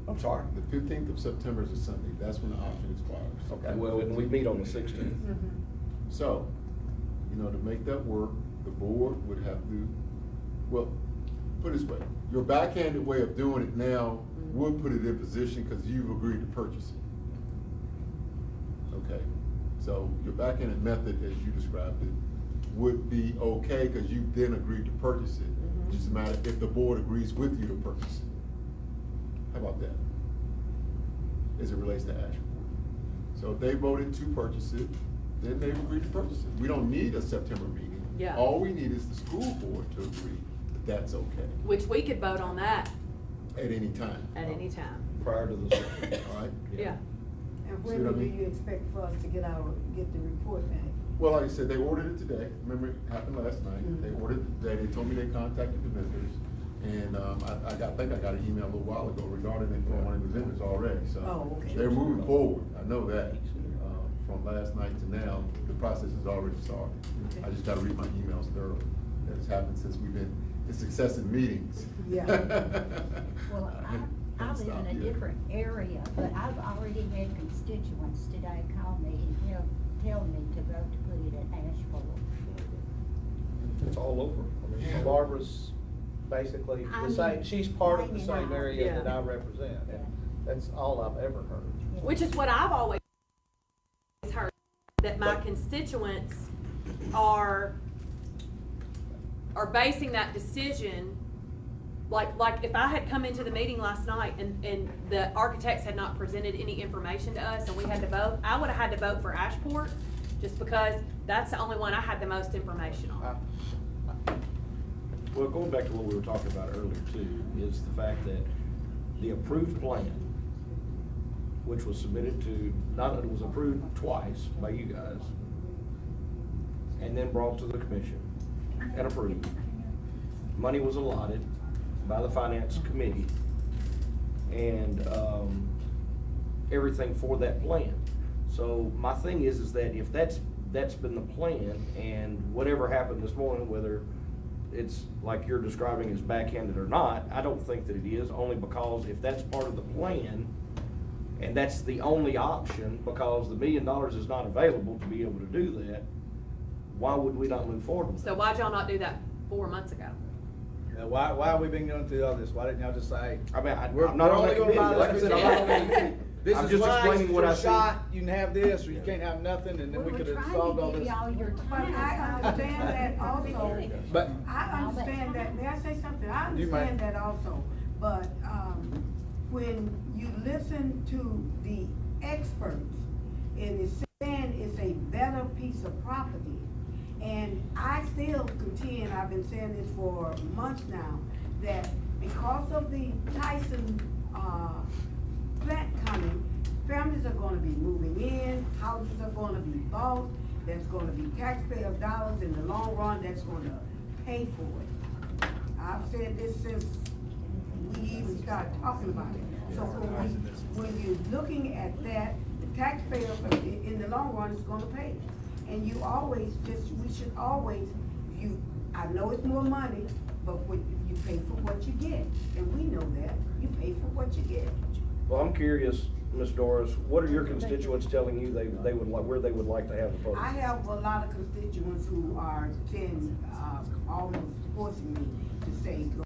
I'm sorry. The 15th of September is a Sunday, that's when the option expires. Okay. Well, and we meet on the 16th. So, you know, to make that work, the board would have to, well, put it this way, your backhanded way of doing it now would put it in position because you've agreed to purchase it. Okay, so your backhanded method, as you described it, would be okay because you then agreed to purchase it. Just a matter if the board agrees with you to purchase it. How about that? As it relates to Ashford. So if they voted to purchase it, then they've agreed to purchase it. We don't need a September meeting. Yeah. All we need is the school board to agree that that's okay Which we could vote on that at any time. at any time. Prior to the 16th. All right? Yeah. And See when what I do mean? you expect for us to get the report back? Well, like I said, they ordered it today. Remember, it happened last night. Mhm. They ordered it today. They told me they contacted the vendors. And, I think I got an email a little while ago regarding it from one of the vendors already, so. Oh, okay. They're moving forward. I know that. From last night to now, the process has already started. I just gotta read my emails thoroughly. That's happened since we've been in successive meetings. Yeah. Well, I live in a different area, but I've already had constituents today call me and tell me to vote to put it at Asheville. It's all over. I mean, Barbara's basically the same, she's part of the same area Yeah. that I represent. And that's all I've ever heard. Which is what I've always heard, that my constituents are basing that decision, like if I had come into the meeting last night and the architects had not presented any information to us and we had to vote, I would have had to vote for Ashport, just because that's the only one I had the most information on. Well, going back to what we were talking about earlier too, is the fact that the approved plan, which was submitted to, it was approved twice by you guys, and then brought to the commission and approved. money was allotted by the finance committee and, everything for that plan. So my thing is that if that's been the plan, and whatever happened this morning, whether it's like you're describing as backhanded or not, I don't think that it is, only because if that's part of the plan, and that's the only option, because the $1 million is not available to be able to do that, why would we not move forward with that? So why'd y'all not do that 4 months ago? Now, why have we been going through all this? Why didn't y'all just say? I mean, We're I'm not on only that gonna committee, buy like I this said, I'm not on that committee. committee. This I'm is just nice, explaining what your I see. shot, you can have this, or you can't have nothing, and then we could have solved all We were this. trying to give y'all your But time. I understand that also. But- I understand that, may I say something? I You may. understand that also, but, when you listen to the experts, and it's saying it's a better piece of property, and I still contend, I've been saying this for months now, that because of the Tyson, plant coming, families are gonna be moving in, houses are gonna be bought, there's gonna be taxpayer dollars in the long run that's gonna pay for it. I've said this since we even started talking about it. So when you're looking at that, the taxpayer in the long run is gonna pay. And you always we should always, I know it's more money, but you pay for what you get. And we know that, you pay for what you get. Well, I'm curious, Ms. Doris, what are your constituents telling you they would like, where they would like to have the vote? I have a lot of constituents who are almost forcing me to say go.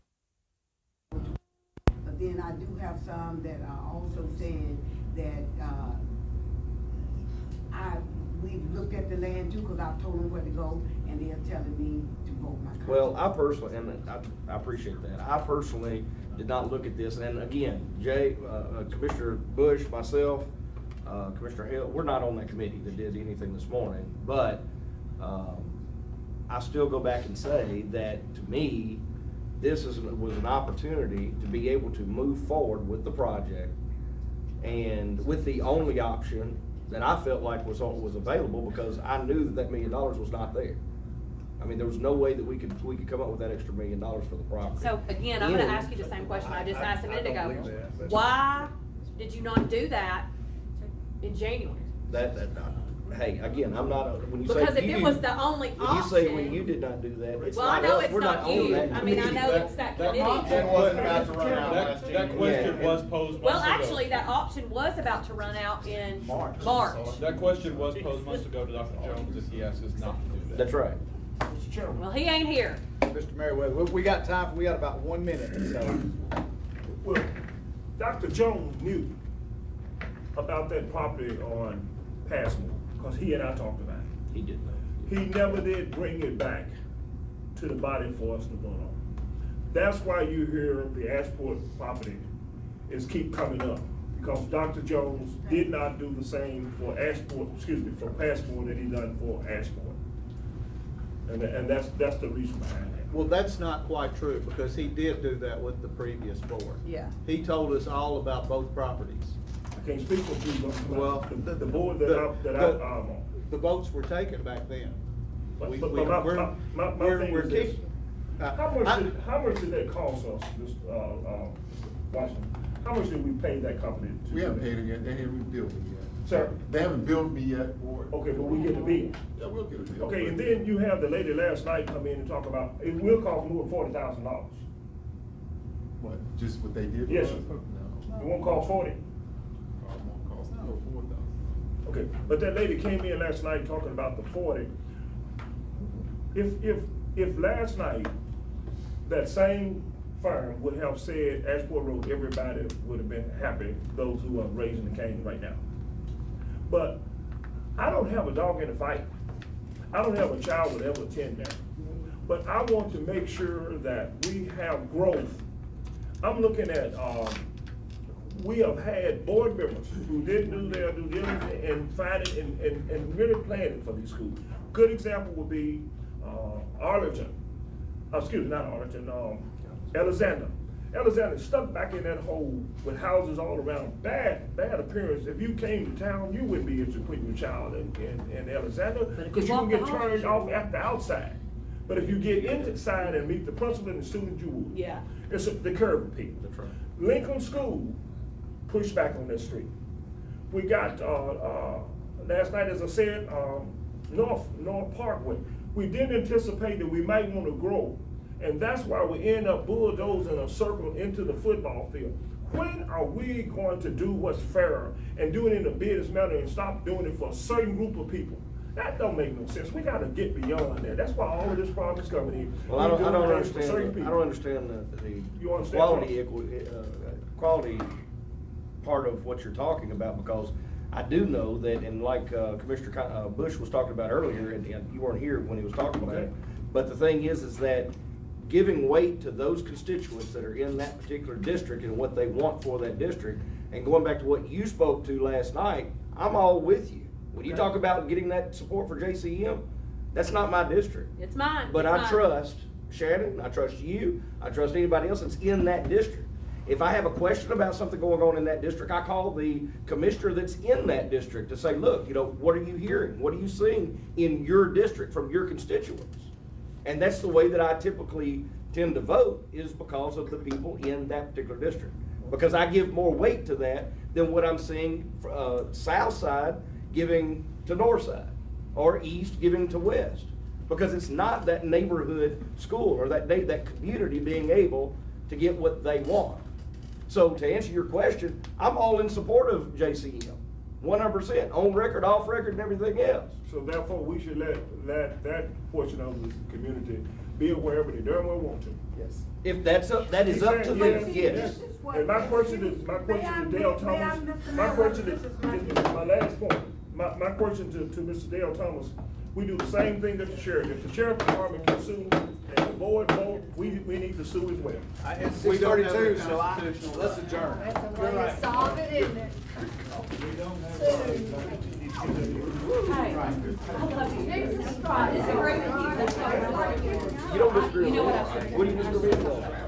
But then I do have some that are also saying that, we've looked at the land too, cause I've told them where to go, and they're telling me to vote my conscience. Well, I personally, and I appreciate that, I personally did not look at this, and again, Jay, Commissioner Bush, myself, Commissioner Hill, we're not on that committee that did anything this morning, but, I still go back and say that, to me, this was an opportunity to be able to move forward with the project, and with the only option that I felt like was available, because I knew that $1 million was not there. I mean, there was no way that we could come up with that extra $1 million for the property. So again, I'm gonna ask you the same question I just asked a minute I don't ago. believe that, but- Why did you not do that in January? Hey, again, I'm not, when you say Because if you, it was the only when you say when option- you did not do that, it's Well, I not know us, it's we're not not on you. that I mean, I committee. know it's that committee. option wasn't about to run out last That year. question Yeah. was posed Well, months ago. actually, that option was about to run out in March. That question was posed months ago to Dr. Jones, and he asked us not to do that. That's right. Mr. Chairman. Well, he ain't here. Mr. Merriweather, we got time, we got about 1 minute, so. Well, Dr. Jones knew about that property on Passmore, because he and I talked about it. He did that. He never did bring it back to the body for us to vote on. That's why you hear the Ashport property is keep coming up, because Dr. Jones did not do the same for for Passmore that he done for Ashport. And that's the reason behind that. Well, that's not quite true, because he did do that with the previous board. Yeah. He told us all about both properties. I can't speak for people, Well, the board that I'm on. The votes were taken back then. But We- my we're- thing we're is this. keep- How much did that cost us, Washington? How much did we pay that company? We haven't paid it yet, they haven't billed me yet. Sir? They haven't billed me yet for it. Okay, but we get the bill. Yeah, we'll get a bill. Okay, and then you have the lady last night come in and talk about, it will cost more than $40,000. What, just what they did? for Yes, us? sir. No. It won't cost 40. It won't cost no 4,000. Okay, but that lady came in last night talking about the 40. If last night, that same firm would have said Ashport Road, everybody would have been happy, those who are raising the cane right now. But I don't have a dog in the fight. I don't have a child that ever attend there. But I want to make sure that we have growth. I'm looking at, we have had board members who didn't do their due diligence and finding and really planning for these schools. Good example would be Arlington, not Arlington, Alexander. Alexander's stuck back in that hole with houses all around, bad appearance. If you came to town, you wouldn't be interested in putting your child in Alexander, But if because you you can walk get the turned halls. off at the outside. But if you get inside and meet the principal and the students, you would. Yeah. It's the curve appeal. That's right. Lincoln School pushed back on that street. We got, last night, as I said, North Parkway. We didn't anticipate that we might want to grow. And that's why we end up bulldozing a circle into the football field. When are we going to do what's fair and do it in a business manner and stop doing it for a certain group of people? That don't make no sense. We gotta get beyond that. That's why all of this problem is coming in. Well, I don't For certain understand, people. I don't understand You the understand quality part of what you're talking about, because I do know that, and like Commissioner Bush was talking about earlier, and you weren't here when he was talking about it, but the thing is that giving weight to those constituents that are in that particular district and what they want for that district, and going back to what you spoke to last night, I'm all with you. When you talk about getting that support for JCM, that's not my district. It's mine. But It's I mine. trust Shannon, I trust you, I trust anybody else that's in that district. If I have a question about something going on in that district, I call the commissioner that's in that district to say, look, what are you hearing? What are you seeing in your district from your constituents? And that's the way that I typically tend to vote, is because of the people in that particular district. Because I give more weight to that than what I'm seeing south side giving to north side, or east giving to west. Because it's not that neighborhood school or that community being able to get what they want. So to answer your question, I'm all in support of JCM, 100%, on record, off record, and everything else. So therefore, we should let that portion of the community be wherever they darn well want to. Yes. If that is up to them, yes. And my question to Dale Thomas, my question is my last point. My question to Mr. Dale Thomas, we do the same thing that the sheriff. If the sheriff department can sue and the board vote, we need to sue as well. It's We don't have 6:32, a so constitutional let's right. adjourn. That's the way to solve it, isn't it? Hey, I love you. It's a great. You don't disagree with You know me. what I said. What do you disagree with?